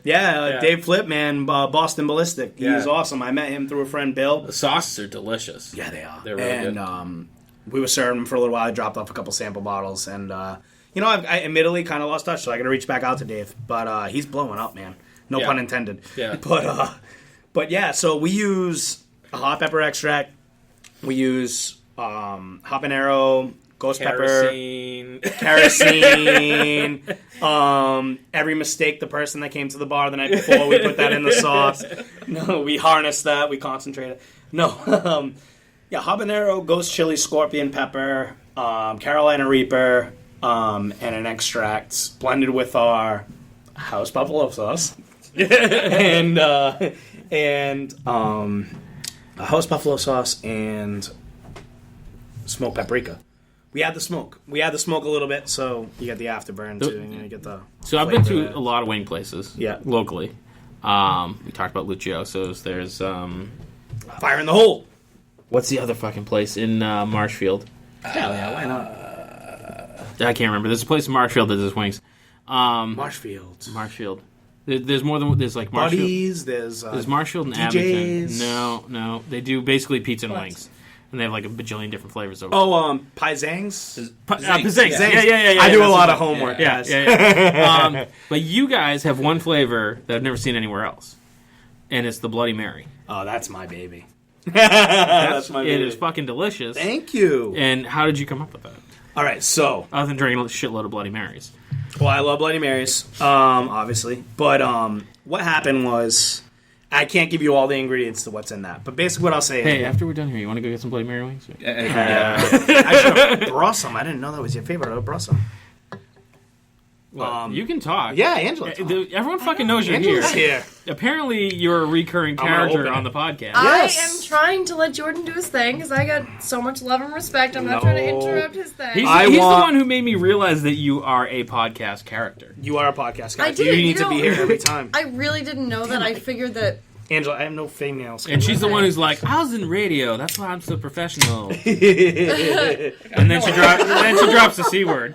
Yeah, Dave Flip, man, Boston Ballistic. He's awesome. I met him through a friend, Bill. The sauces are delicious. Yeah, they are. They're really good. And we were serving him for a little while. I dropped off a couple sample bottles. And, I admittedly kind of lost touch, so I got to reach back out to Dave. But he's blowing up, man. No pun intended. Yeah. But yeah, so we use a hot pepper extract. We use habanero, ghost kerosene. pepper, kerosene. Every mistake the person that came to the bar the night before, we put that in the sauce. No, we harness that. We concentrate it. No, habanero, ghost chili, scorpion pepper, Carolina Reaper, and an extract blended with our house buffalo sauce, and a house buffalo sauce and smoked paprika. We add the smoke. We add the smoke a little bit, so you get the afterburn too. And you get the. So I've been to a lot of wing places. Yeah. Locally. We talked about Lucioso's. There's Fire in the Hole. What's the other fucking place in Marshfield? Hell yeah, why not? I can't remember. There's a place in Marshfield that does wings. Marshfield. There's more than there's like Marshfield. Buddies. There's Marshfield and DJs. Abington. No, they do basically pizza and wings, and they have like a bajillion different flavors. Paizangs. Paizangs. Yeah. I do a lot of homework. Yeah. But you guys have one flavor that I've never seen anywhere else, and it's the Bloody Mary. Oh, that's my baby. That's my baby. It is fucking delicious. Thank you. And how did you come up with that? All right, so other than drinking a shitload of Bloody Marys. Well, I love Bloody Marys, obviously. But what happened was, I can't give you all the ingredients to what's in that. But basically what I'll say Hey, after we're done here, you want to go get some Bloody Mary wings? I should have brought some. I didn't know that was your favorite. I would have brought some. Well, you can talk. Yeah, Angela. Everyone fucking knows you're Angela's here. here. Apparently, you're a recurring character on the podcast. Yes. I am trying to let Jordan do his thing because I got so much love and respect. I'm not trying to interrupt his thing. He's the one who made me realize that you are a podcast character. You are a podcast guy. I did. You need to be here every time. I really didn't know that. I figured that. Angela, I have no fingernails. And she's the one who's like, I was in radio. That's why I'm so professional. And then she drops the C word.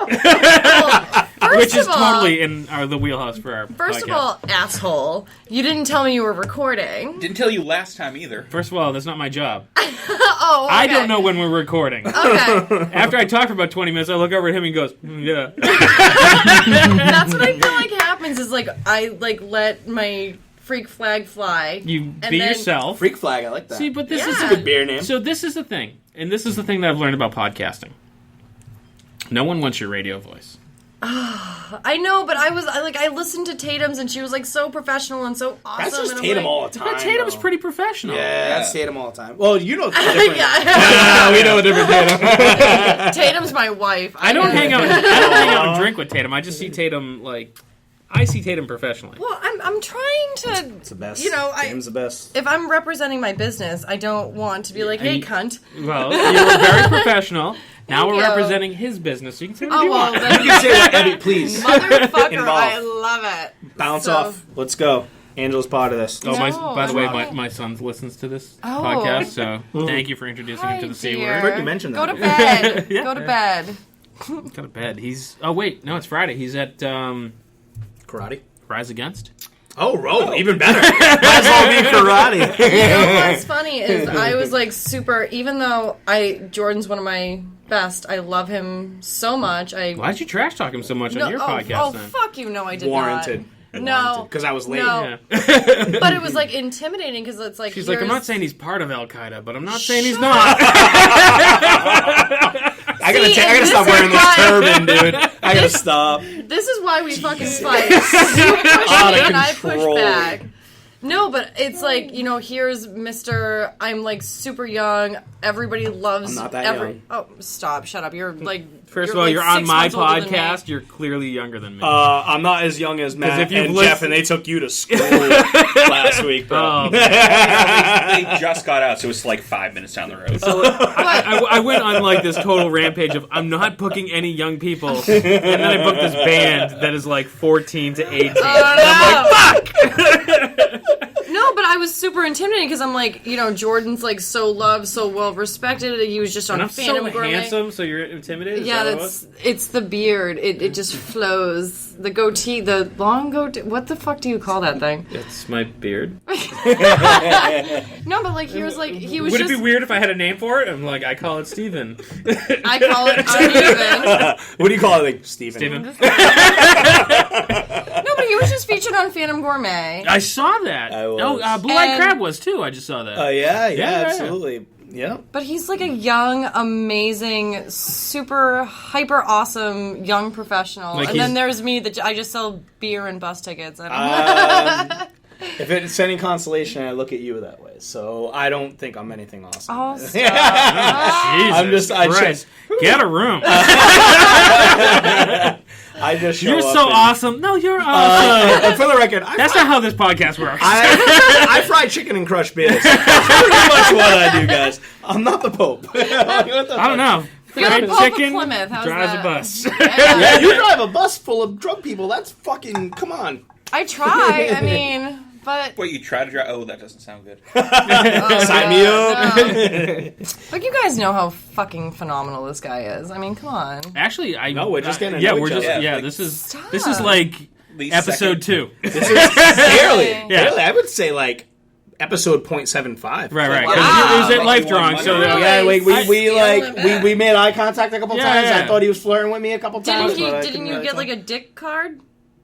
Which is totally in the wheelhouse for our First podcast. of all, asshole, you didn't tell me you were recording. Didn't tell you last time either. First of all, that's not my job. Oh, okay. I don't know when we're recording. Okay. After I talk for about 20 minutes, I look over at him and he goes, yeah. That's what I feel like happens is like I let my freak flag fly. You be yourself. Freak flag, I like that. See, but this Yeah. is a good beer name. So this is the thing, and this is the thing that I've learned about podcasting. No one wants your radio voice. I know, but I listened to Tatum's and she was like so professional and so awesome. That's just and I'm Tatum like, all the time. But Tatum's though. pretty professional. Yeah, that's Tatum all the time. Well, you know the different. Yeah. We know a different Tatum. Tatum's my wife. I don't hang out and drink with Tatum. I just see Tatum I see Tatum professionally. Well, I'm trying to. It's the best. You know, Tatum's the best. If I'm representing my business, I don't want to be like, hey, cunt. Well, you were very professional. Now Thank we're you. representing his business. So you can say what Oh, you well, want. then You can say whatever, please. motherfucker, Involved. I love it. Bounce So- off. Let's go. Angela's part of this. Oh, No, by the way, no. my son listens to this Oh. podcast, so thank you for introducing him to the C dear. word. Heard you mention Go that. to bed. Yeah. Go to bed. Go to bed. Oh, wait. No, it's Friday. He's at Karate. Rise Against. Oh, even better. Might as well be karate. You know what's funny is I was like super, even though Jordan's one of my best, I love him so much. Why'd you trash talk him so much on your podcast Oh, then? fuck you. No, I did Warranted. not. No. Because I was late. No. Yeah. But it was like intimidating because it's like, She's like, I'm here's- not saying he's part of Al Qaeda, but I'm not saying he's not. I gotta this stop is wearing this why- turban, dude. I gotta stop. This is why we fucking fight. You push me and I push control. back. No, but it's like, you know, here's Mr. I'm like super young. Everybody loves. I'm not that young. Oh, stop! Shut up! You're like. First of all, you're on 6 my months older than me. podcast. You're clearly younger than me. I'm not as young as Matt if you've and listened- Jeff, and they took you to school last week, bro. Oh. They just got out, so it's like 5 minutes down the road. I went on like this total rampage of I'm not booking any young people, and then I booked this band that is like 14 to 18. Oh, no. No, but I was super intimidated because I'm like, you know, Jordan's like so loved, so well respected. He was just on And I'm Phantom so Gourmet. handsome, so you're intimidated? Is Yeah, that what it was? it's the beard. It just flows. The goatee, the long goatee. What the fuck do you call that thing? It's my beard. No, but like he was Would it be weird if I had a name for it? I'm like, I call it Steven. I call it uneven. What do you call it, like, Steven? Steven. No, but he was just featured on Phantom Gourmet. I saw that. I was. Oh, Blue Eyed And- Crab was too. I just saw that. Yeah, Yeah. absolutely. Yeah. But he's like a young, amazing, super hyper awesome young professional. Like and then he's- there's me that I just sell beer and bus tickets. I don't If it's any consolation, I look at you that way. So I don't think I'm anything awesome. Oh, stop. Jesus I Christ. Get a room. I just show You're up so and- awesome. No, you're awesome. And for the record, That's not how this podcast works. I fry chicken and crush beers. That's pretty much what I do, guys. I'm not the Pope. I don't know. You're Fried the Pope of chicken Plymouth. How's drives that? a bus. Yeah, you drive a bus full of drug people. That's fucking. Come on. I try. I mean, but Wait, you try to drive? Oh, that doesn't sound good. Sign me up. but you guys know how fucking phenomenal this guy is. I mean, come on. Actually, No, we're just getting to Yeah, know we're each just other. Yeah, like, like, this is like Least episode second. 2. This is barely. Yeah. Barely. I would say like episode 0.75. Right. Because Wow. it was at Like Life you Drawing, won so money. Yeah, we Stealing back. made eye contact a couple Yeah, times. yeah. I thought he was flirting with me a couple times. Didn't but I you couldn't get really like tell. a dick card?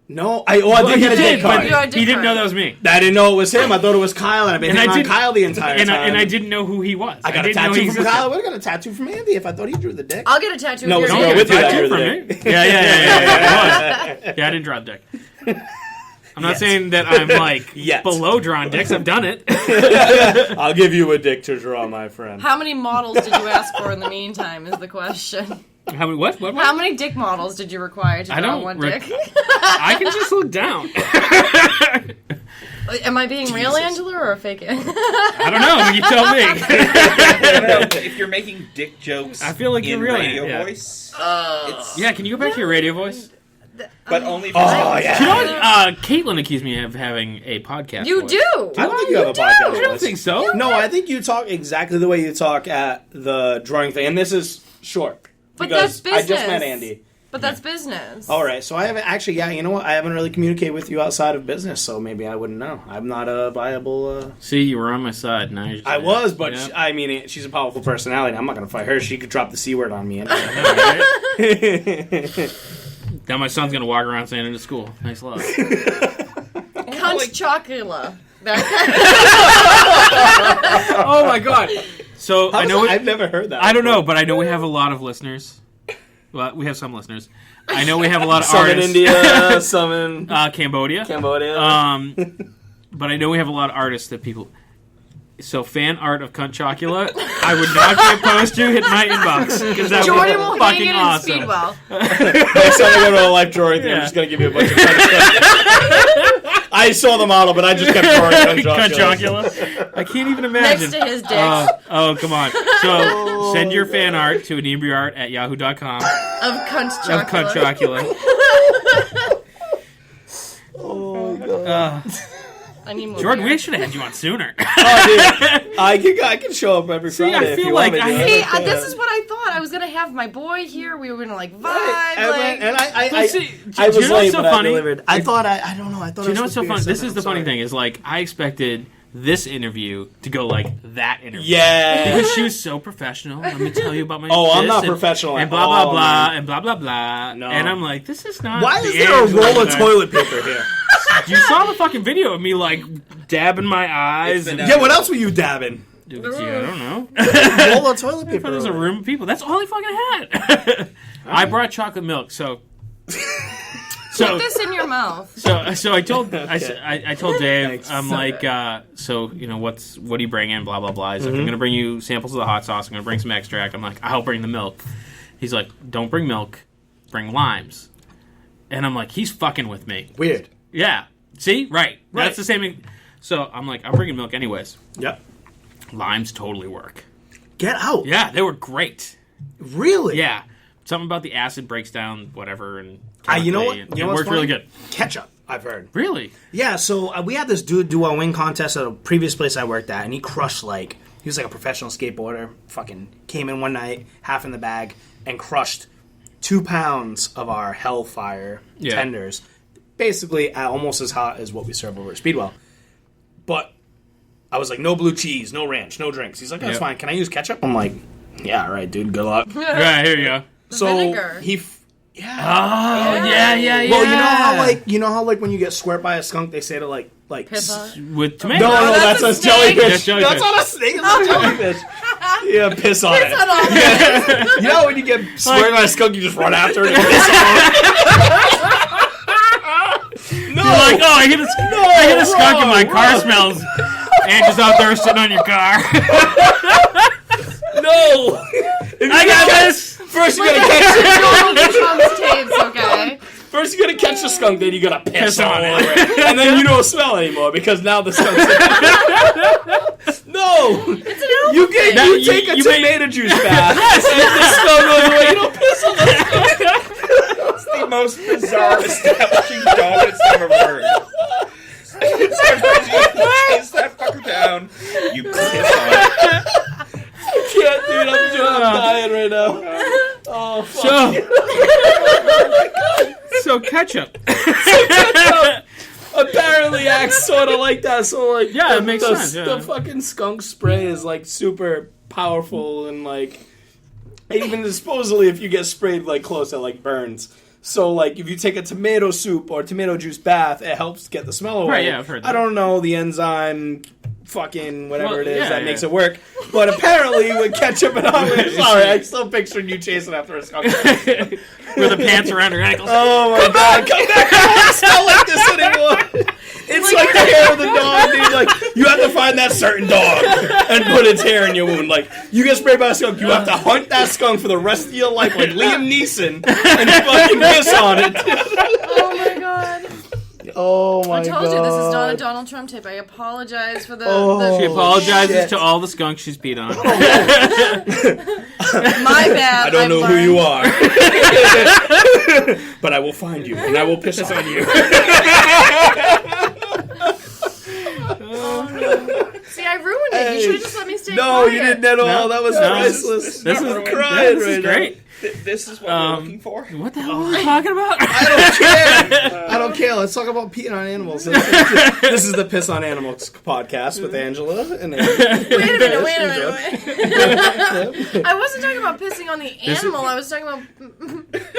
No, I did get a dick card. He didn't know that was me. I didn't know it was him. I thought it was Kyle, and I've been hitting on Kyle the entire time. And I didn't know who he was. I got a tattoo from Kyle. I would have got a tattoo from Andy if I thought he drew the dick. I'll get a tattoo. No, if it's you're with you. Tattoo from me. Yeah. I didn't draw the dick. I'm not saying that I'm like below drawing dicks. I've done it. I'll give you a dick to draw, my friend. How many models did you ask for in the meantime? Is the question. How many what? How many dick models did you require to draw one dick? I can just look down. Am I being real, Angela, or fake it? I don't know. You tell me. I don't know. If you're making dick jokes, I feel like you're real radio voice. Can you go back to your radio voice? But only for yeah. You know what? Caitlin accused me of having a podcast You voice. do. I don't think you have a podcast. I don't think so. No, I think you talk exactly the way you talk at the drawing thing, and this is short. But that's business. I just met Andy. But that's business. All right, so I haven't actually. Yeah, you know what? I haven't really communicated with you outside of business, so maybe I wouldn't know. I'm not a viable. See, you were on my side. Now you're just I was, but I mean, she's a powerful personality. I'm not going to fight her. She could drop the C word on me. Now my son's gonna walk around saying it at school. Nice love. Cunt chocula. Oh my god! So I know I've never heard that. I don't know, but I know we have a lot of listeners. Well, we have some listeners. I know we have a lot of some artists. in India, some in Cambodia. But I know we have a lot of artists that people. So fan art of Cunt Chocula, I would not be opposed to hit my inbox because that would Jordan be will fucking hang it awesome. in Speedwell. Next time I go to a life drawing thing, I'm just going to give you a bunch of cunt. I saw the model, but I just kept drawing Cunt Chocula. I can't even imagine. Next to his dick. Oh, come on. So send your fan art to Inebri-Art@yahoo.com Of Cunt Chocula. of Cunt Chocula. Oh, God. I need more Jordan, beer. we should have had you on sooner. I can show up every Friday. I if feel you like want me to. See, this is what I thought. I was gonna have my boy here. We were gonna like vibe. And I was you know late, what's so but funny? I delivered. I thought I don't know. I thought. Do you know what's it was so supposed funny? to be This a is the seven. funny thing is like I expected this interview to go like that interview. Yeah. Because she was so professional. Let me tell you about my. Oh, I'm this not and- professional And at blah blah all, blah man. and blah blah blah. No. And I'm like, this is not. Why the is there a Angela roll of that I- toilet paper here? You saw the fucking video of me like dabbing my eyes. And, Yeah, what else were you dabbing? Dude, I don't know. Roll of toilet I paper. thought it was a room of people. That's all he fucking had. I brought chocolate milk, so. Put this in your mouth. So I told I told Dave, Thanks. I'm like, so you know what do you bring in? Blah blah blah. He's like, I'm gonna bring you samples of the hot sauce. I'm gonna bring some extract. I'm like, I'll bring the milk. He's like, don't bring milk, bring limes. And I'm like, he's fucking with me. Weird. Yeah. See, right. That's the same. So I'm like, I'm bringing milk anyways. Yep. Limes totally work. Get out. Yeah, they were great. Really? Yeah. Something about the acid breaks down whatever and You know what? and You know it what's worked really funny? good. Ketchup. I've heard. Really? Yeah. So we had this dude do a wing contest at a previous place I worked at, and he crushed he was like a professional skateboarder. Fucking came in one night, half in the bag, and crushed 2 pounds of our Hellfire tenders. Basically, almost as hot as what we serve over at Speedwell. But I was like, no blue cheese, no ranch, no drinks. He's like, that's fine. Can I use ketchup? I'm like, yeah, all right, dude. Good luck. Yeah, here you go. Vinegar. Yeah. Well, you know how when you get squirt by a skunk, they say to like Piss on. With tomato. No, that's that's a a jellyfish. That's jellyfish. That's not a snake. It's a jellyfish. Yeah, piss on it. Piss on all this. You know when you get squirted by a skunk, you just run after it and piss on it. No, You're like, I hit a skunk and my car smells. And just out there sitting on your car. no. I got this. First you gotta catch Trump's tapes, okay? First you gotta catch the skunk, then you gotta piss on on it. it, and then you don't smell anymore because now the skunk's. No, you take a tomato juice bath, and the smell goes away. You don't piss on the skunk. It's the most bizarre establishing dog that's ever heard. It's you chase that fucker down, you piss on it. Yeah, dude, I'm dying right now. Oh, fuck. So ketchup. Apparently acts sort of like that, so like Yeah, it makes sense, yeah. The fucking skunk spray is like super powerful and like even supposedly if you get sprayed like close, it like burns. So, like, if you take a tomato soup or tomato juice bath, it helps get the smell away. Right, yeah, I've heard that. I don't know the enzyme, fucking whatever it is that makes it work. But apparently, with ketchup and olive, sorry, I still pictured you chasing after a skunk. With the pants around her ankles. Oh my god, come back! I don't smell like this anymore. It's like the hair of the dog, dude. Like, you have to find that certain dog and put its hair in your wound. Like, you get sprayed by a skunk, you have to hunt that skunk for the rest of your life, like Liam Neeson, and fucking piss on it. Oh my god. Oh my god. I told you this is not a Donald Trump tape. I apologize for the... She apologizes to all the skunks she's peed on. My bad. I don't know who you are. But I will find you, and I will piss on you. Oh, no. See, I ruined it. You should have just let me stay No, quiet. you didn't at all. That was priceless. This is crying this is right great. This is what we're looking for. What the hell are we talking about? I don't care. I don't care. Let's talk about peeing on animals. This is the Piss on Animals podcast with Angela and Andy. Wait a minute. I wasn't talking about pissing on the animal. I was talking about...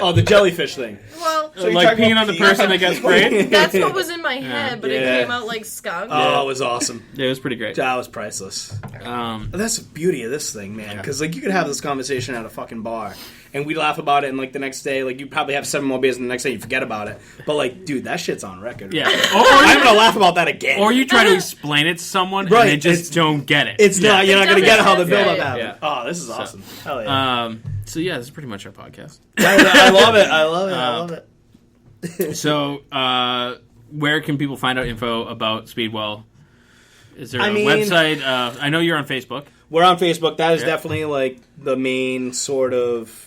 Oh, the jellyfish thing. Well, So you're Like talking peeing about on the person that got sprayed? that's what was in my head, but Yeah. it came out like skunk. Oh, it was awesome. Yeah, it was pretty great. That was priceless. Um, That's the beauty of this thing, man. Because like you could have this conversation at a fucking bar, and we laugh about it, and like the next day, like you probably have 7 more beers, and the next day you forget about it. But like, dude, that shit's on record. yeah. I'm gonna laugh about that again. Or you try to explain it to someone Right, and they just it's- don't get it. It's not. You're not gonna get how the Right. build-up happened. Yeah. Oh, this is awesome. Hell yeah. So yeah, this is pretty much our podcast. I love it. I love it. I love it. So where can people find out info about Speedwell? Is there a mean- website? I know you're on Facebook. We're on Facebook. That is Yeah. definitely like the main sort of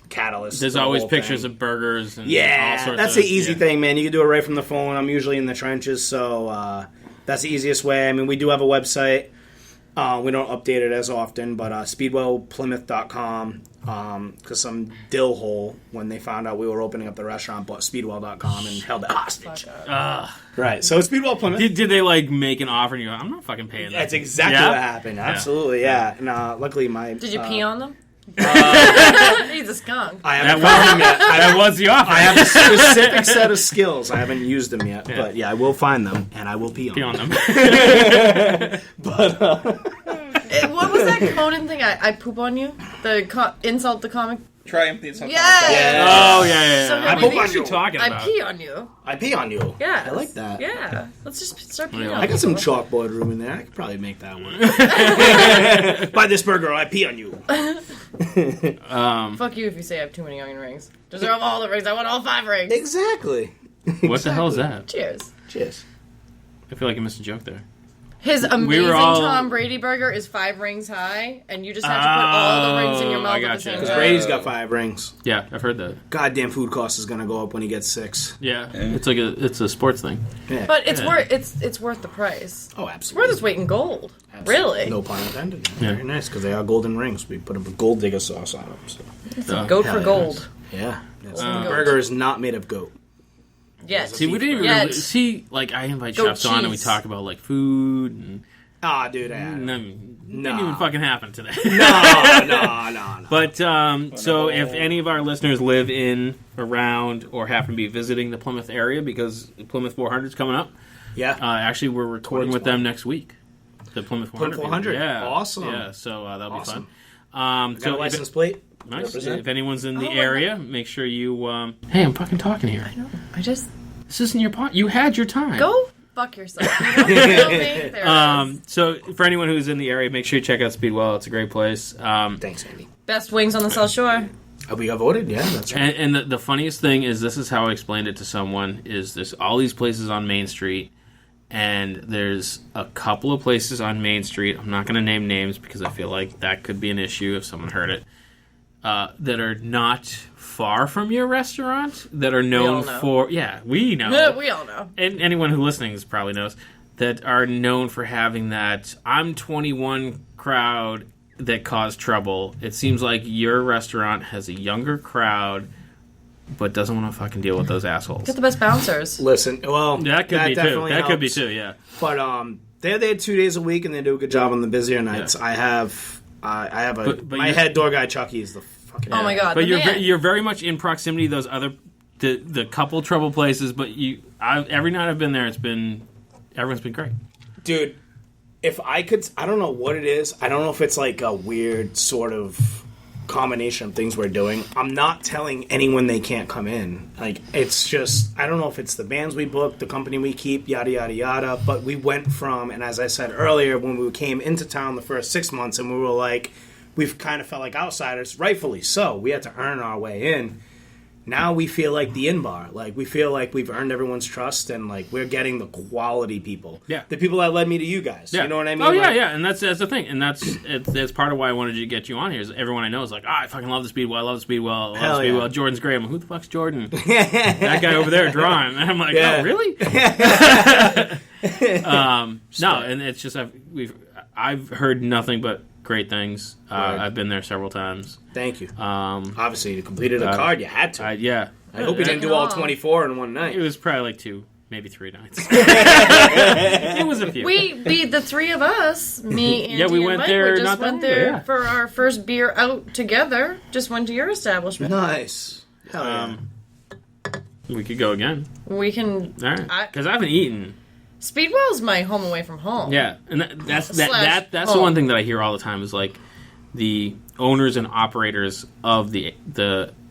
catalyst. There's to the always whole pictures thing. of burgers and all Yeah, sorts that's of... the easy thing, man. You can do it right from the phone. I'm usually in the trenches, so that's the easiest way. I mean, we do have a website. We don't update it as often, but speedwellplymouth.com, because some dill hole, when they found out we were opening up the restaurant, bought speedwell.com and held it hostage. Right, so it's Speedwell Plymouth. Did they like make an offer and you go, I'm not fucking paying that? That's exactly Yeah? what happened. Absolutely, yeah. And luckily, Did you pee on them? He's a skunk. I haven't found them yet. That was the offer. I have a specific set of skills. I haven't used them yet, but yeah, I will find them and I will pee on Pee them. on them. But What was that Conan thing? I poop on you? The insult the comic? Triumph the insult. Yeah. Oh, yeah. So I maybe poop they on you. should- Talking I about. pee on you. I pee on you. Yeah. I like that. Yeah. Let's just start peeing on I got some people. chalkboard room in there. I could probably make that one. Buy this burger, I pee on you. Fuck you if you say I have too many onion rings. Deserve all the rings. I want all 5 rings. Exactly. What the hell is that? Cheers. Cheers. I feel like you missed a joke there. His amazing all- Tom Brady burger is 5 rings high, and you just have to put all the rings in your Oh, mouth I at the gotcha. same Because time. Brady's got 5 rings. Yeah, I've heard that. Goddamn food cost is gonna go up when he gets 6. Yeah, it's like it's a sports thing. Yeah. But it's worth the price. Oh, It's absolutely. worth its weight in gold. Really? No pun intended. Yeah. Very nice, because they are golden rings. We put a gold digger sauce on them. So. Goat Hell for yeah. gold. Yeah. Yes. Golden The goat. burger is not made of goat. Yes. See, we didn't even Yeah, really, it's- see. Like, I invite Goat chefs on and we cheese. talk about like food and Ah, dude. didn't Nah. even fucking happen today. No. But so if any of our listeners live in, around, or happen to be visiting the Plymouth area, because Plymouth 400 is coming up. Yeah. Actually, we're recording with them next week. The Plymouth 400. Plymouth 400. Yeah. Awesome. Yeah. So that'll Awesome. be fun. Got So a license plate. nice. Represent. If anyone's in the Oh, my area, make sure you. Hey, I'm fucking talking here. I just This isn't your part. You had your time. go fuck yourself. You don't feel me? There it is. So for anyone who's in the area, make sure you check out Speedwell. It's a great place. Thanks, Andy. Best wings on the South Shore. We got voted? Yeah, that's right. And the funniest thing is, this is how I explained it to someone, is there's all these places on Main Street, and there's a couple of places on Main Street, I'm not going to name names because I feel like that could be an issue if someone heard it, that are not far from your restaurant, that are known all know. for... Yeah, we know. We all know. And anyone who listening probably knows, that are known for having that I'm 21 crowd that cause trouble. It seems like your restaurant has a younger crowd, but doesn't want to fucking deal with those assholes. Get the best bouncers. Listen, well, That could be too. definitely That could be helps. too. Yeah. But they're there 2 days a week, and they do a good job on the busier nights. Yeah. I have But my you- head door guy Chucky is the Oh my god! But you're very much in proximity to those other the couple trouble places. But every night I've been there, everyone's been great, dude. If I could, I don't know what it is. I don't know if it's like a weird sort of combination of things we're doing. I'm not telling anyone they can't come in. Like, it's just, I don't know if it's the bands we book, the company we keep, yada, yada, yada. But we went from, and as I said earlier, when we came into town the first 6 months and we were like, we've kind of felt like outsiders, rightfully so. We had to earn our way in. Now we feel like the in-bar. Like, we feel like we've earned everyone's trust, and, like, we're getting the quality people. Yeah. The people that led me to you guys. Yeah. You know what I mean? Oh, yeah, yeah. And that's the thing. And that's part of why I wanted to get you on here. Is everyone I know is like, I fucking love the Speedwell. I love the Speedwell. I love the Speedwell. Yeah. Jordan's great. I'm like, who the fuck's Jordan? That guy over there drawing. And I'm like, oh, really? No, and it's just, I've heard nothing but great things. I've been there several times. Thank you. Obviously, you completed a card. You had to. Yeah. I hope you didn't do all 24 in one night. It was probably like 2, maybe 3 nights. It was a few. The three of us, me, Andy, we went and Mike, there. we just went there for our first beer out together. Just went to your establishment. Nice. Hell yeah. We could go again. We can. All right. Because I haven't eaten. Speedwell's my home away from home. Yeah, and that's the one thing that I hear all the time is like the owners and operators of the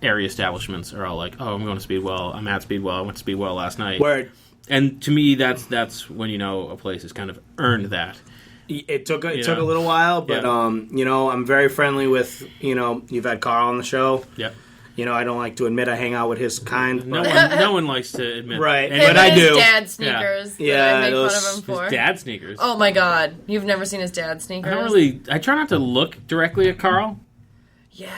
area establishments are all like, "Oh, I'm going to Speedwell. I'm at Speedwell. I went to Speedwell last night." Word. And to me, that's when you know a place has kind of earned that. It took a little while, but I'm very friendly with you've had Carl on the show. Yep. I don't like to admit I hang out with his kind. No one likes to admit right, that. but I do. Dad sneakers. Yeah, that I make fun of him for. His dad sneakers. Oh my god, you've never seen his dad sneakers? I try not to look directly at Carl. Yeah.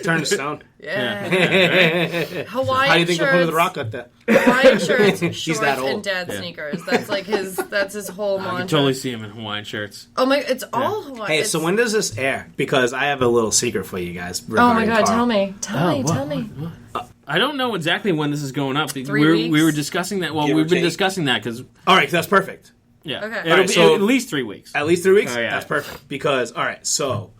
Turn to stone. Yeah. Right. Hawaiian How do you think shirts, Plymouth the Rock got that? Hawaiian shirts, shorts, that old. and dad sneakers. That's like that's his whole mantra. I can totally see him in Hawaiian shirts. Oh my, it's all Hawaiian. Hey, so when does this air? Because I have a little secret for you guys. Oh my god, Carl. tell me. I don't know exactly when this is going up. 3 weeks? We were discussing that. Well, we've been discussing that because. All right, that's perfect. Yeah. Okay. It'll be at least 3 weeks. At least 3 weeks? Oh, yeah. That's perfect. Because, all right, so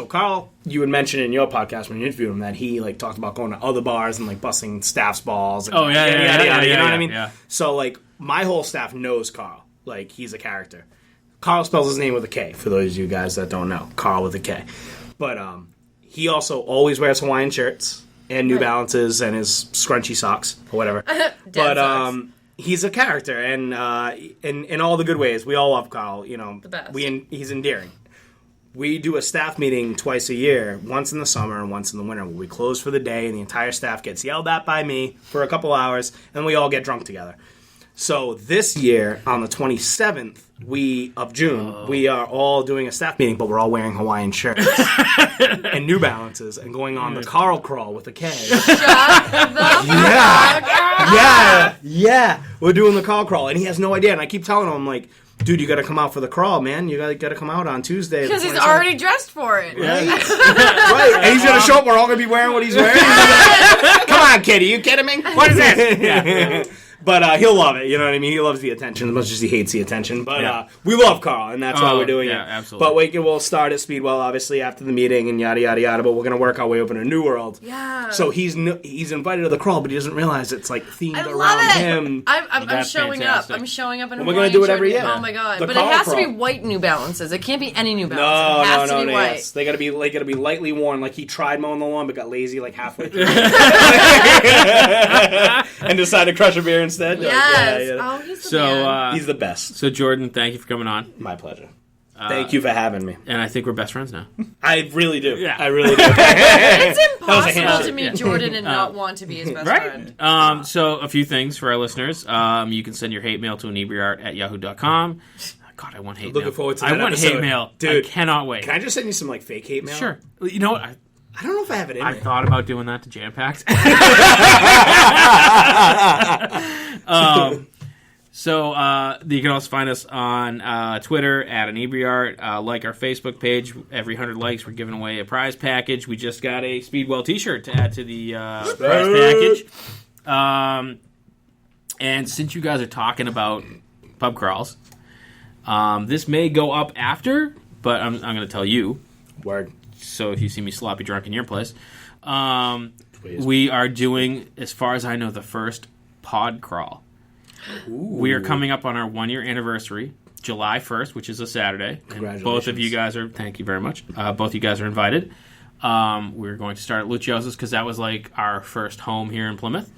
Carl, you had mentioned in your podcast when you interviewed him that he talked about going to other bars and busting staff's balls. And you know what I mean? Yeah. So my whole staff knows Carl. He's a character. Carl spells his name with a K. For those of you guys that don't know, Carl with a K. But he also always wears Hawaiian shirts and New Balances and his scrunchy socks or whatever. But he's a character, and in all the good ways, we all love Carl. The best. He's endearing. We do a staff meeting twice a year, once in the summer and once in the winter, where we close for the day and the entire staff gets yelled at by me for a couple hours, and we all get drunk together. So this year, on the 27th of June, we are all doing a staff meeting, but we're all wearing Hawaiian shirts and New Balances and going on the Carl Crawl with a K. Shut the fuck up. Yeah. We're doing the Carl Crawl, and he has no idea. And I keep telling him, I'm like, dude, you got to come out for the crawl, man. You got to come out on Tuesday. Because he's already dressed for it. Right. Right. And he's going to show up. We're all going to be wearing what he's wearing. Come on, kid. Are you kidding me? What is this? Yeah. But he'll love it, you know what I mean? He loves the attention as much as he hates the attention. But we love Carl, and that's why we're doing it. Absolutely. But we'll start at Speedwell, obviously, after the meeting, and yada, yada, yada. But we're going to work our way up in a new world. Yeah. So he's invited to the crawl, but he doesn't realize it's themed I love around it. him. I'm showing fantastic. up. I'm showing up in a We're going to do it every year. Oh my god! The But it Carl has to be Crawl. white New Balances. It can't be any New Balances. It has to be white. Yes. They got to be lightly worn. Like he tried mowing the lawn, but got lazy halfway through, and decided to crush a beer instead. Yes. Oh, he's the man. He's the best. So Jordan, thank you for coming on. My pleasure. Thank you for having me. And I think we're best friends now. I really do. Yeah. I really do. It's was a impossible handshake. to meet Jordan and not want to be his best friend. Right? So a few things for our listeners. You can send your hate mail to Inebri-Art@yahoo.com. God, I want hate mail. Looking forward to that I want episode. hate mail. Dude, I cannot wait. Can I just send you some fake hate mail? Sure. You know what? I don't know if I have it in I there. thought about doing that to Jam Packed. So you can also find us on Twitter at Inebri-Art. Like our Facebook page. Every 100 likes, we're giving away a prize package. We just got a Speedwell T-shirt to add to the prize package. And since you guys are talking about pub crawls, this may go up after, but I'm going to tell you. Word. so if you see me sloppy drunk in your place. We are doing, as far as I know, the first pod crawl. Ooh. We are coming up on our 1-year anniversary, July 1st, which is a Saturday. Congratulations. And both of you guys are, thank you very much, both of you guys are invited. We're going to start at Luciosa's because that was like our first home here in Plymouth.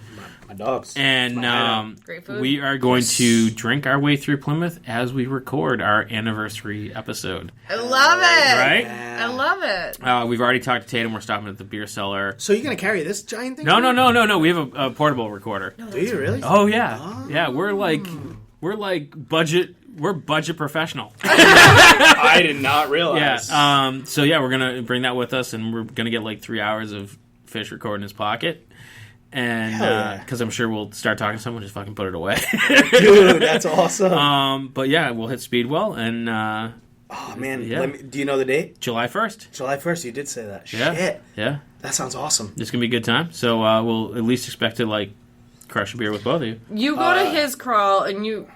My dogs. And Great food. we are going to drink our way through Plymouth as we record our anniversary episode. I love it. Right? Yeah. I love it. We've already talked to Tatum. We're stopping at the beer cellar. So you're going to carry this giant thing? No. We have a portable recorder. Do you really? Oh, yeah. Yeah, we're budget professional. I did not realize. Yeah. So, yeah, we're going to bring that with us, and we're going to get like 3 hours of Fish recording his pocket. And because I'm sure we'll start talking to someone, just fucking put it away. Dude, that's awesome. But yeah, we'll hit Speedwell and oh man, yeah. Do you know the date? July 1st. July 1st. You did say that. Yeah. Shit. Yeah. That sounds awesome. It's gonna be a good time. So we'll at least expect to like crush a beer with both of you. You go to his crawl and you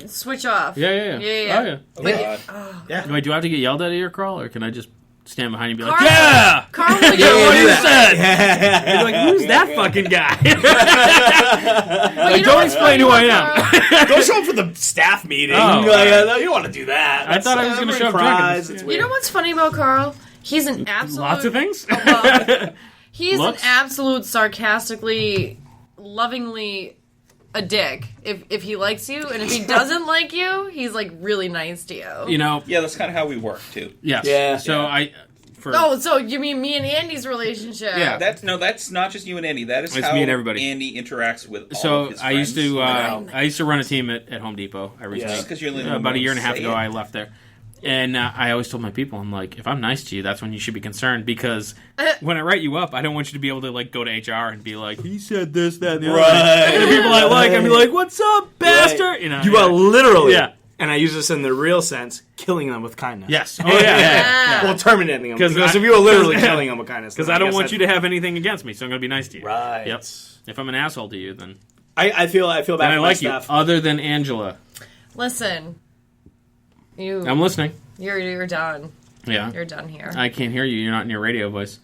switch off. Yeah. Yeah. Oh yeah. Oh, God. Yeah. Wait, do I have to get yelled at your crawl, or can I just stand behind you and be like, Carl- yeah? Carl, Yeah, what you said. Yeah. You're like, who's that fucking guy? But Like, you know don't what's explain funny who I about am. Carl? Don't show up for the staff meeting. Oh. No, you don't want to do that. I thought I was gonna show up drunk. surprise. It's You weird. You know what's funny about Carl? He's an absolute... Lots of things. He's Looks? an absolute sarcastically, lovingly a dick if he likes you, and if he doesn't like you, he's like really nice to you. You know. Yeah, that's kind of how we work, too. Yes. Yeah. So Oh, so you mean me and Andy's relationship? Yeah. That's not just you and Andy. That is It's how me and everybody. Andy interacts with all So of his I used friends. to Wow. I used to run a team at Home Depot. I recently Yeah. Just 'cause you're the only one about a who year and a half say ago it. I left there, and I always told my people, I'm like, if I'm nice to you, that's when you should be concerned, because when I write you up, I don't want you to be able to like go to HR and be like, he said this, that, and the other. Right. And the people I like, I'd be like, what's up, bastard? Right. You know, You are literally, Yeah. and I use this in the real sense, killing them with kindness. Yes. Oh yeah. Well, terminating them. 'Cause Because I- if you were literally killing them with kindness. Because then I don't guess want that's- you to have anything against me, so I'm going to be nice to you. Right. Yep. If I'm an asshole to you, then I feel bad then for I my like you. staff. Other than Angela, Listen, I'm listening. you're done. Yeah. You're done here. I can't hear you. You're not in your radio voice.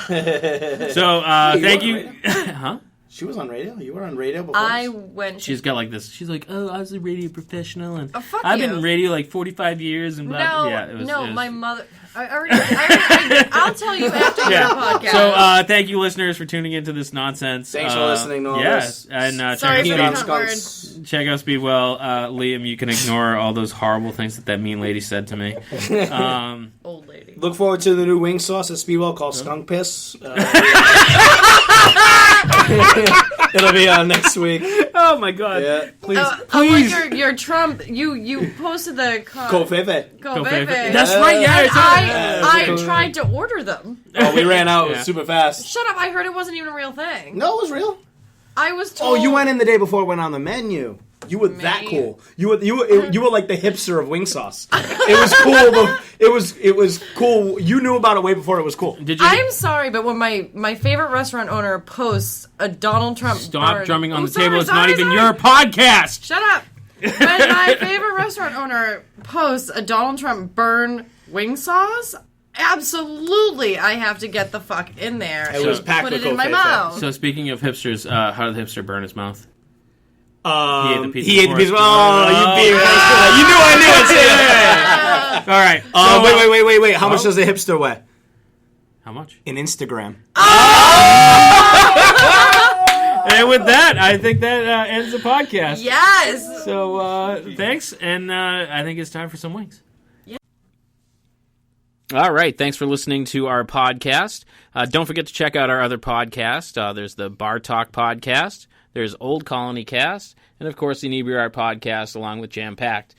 So, thank you. Huh? She was on radio? You were on radio before? I went. She's got like this. She's like, oh, I was a radio professional, and Oh, fuck I've you. been in radio like 45 years, and blah. No, Yeah, it was, my mother. I'll tell you after your podcast. So, thank you, listeners, for tuning into this nonsense. Thanks for listening to all yes, this. and Sorry for check the out cunt word. check out Speedwell. Liam, you can ignore all those horrible things that mean lady said to me. Old lady. Look forward to the new wing sauce at Speedwell called Skunk Piss. It'll be on next week. Oh my god! Yeah. Please, Unlike your Trump, you posted the Kofefe. Kofefe. That's right. Yeah, I tried to order them. Oh, we ran out Yeah. super fast. Shut up! I heard it wasn't even a real thing. No, it was real. I was Oh, told. you went in the day before it went on the menu. You were that Me? cool. You were like the hipster of wing sauce. It was cool. But it was cool. You knew about it way before it was cool. Did you I'm sorry, but when my favorite restaurant owner posts a Donald Trump stop burn- drumming on Oh, the table? It's sorry, not even sorry. your podcast. Shut up. When my favorite restaurant owner posts a Donald Trump burn wing sauce, absolutely I have to get the fuck in there. It was and packed put with it in my Kofefe. mouth. So speaking of hipsters, how did the hipster burn his mouth? He ate the pizza. before. Oh, you being nice to that. You knew I knew it. Yeah. All right. Oh, So, wait. How much does a hipster weigh? How much? An Instagram. And with that, I think that ends the podcast. Yes. So thanks, and I think it's time for some wings. All right. Thanks for listening to our podcast. Don't forget to check out our other podcast. There's the Bar Talk Podcast. There's Old Colony Cast. And, of course, the Inebri-Art Podcast, along with Jam Packed.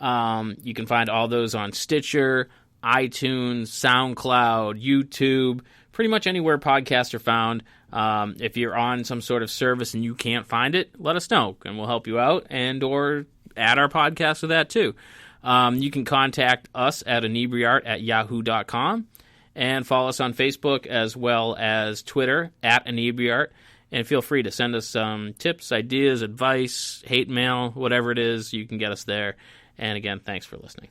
You can find all those on Stitcher, iTunes, SoundCloud, YouTube, pretty much anywhere podcasts are found. If you're on some sort of service and you can't find it, let us know, and we'll help you out and or add our podcast to that, too. You can contact us at inebriart@yahoo.com and follow us on Facebook as well as Twitter at Inebri-Art. And feel free to send us some tips, ideas, advice, hate mail, whatever it is, you can get us there. And again, thanks for listening.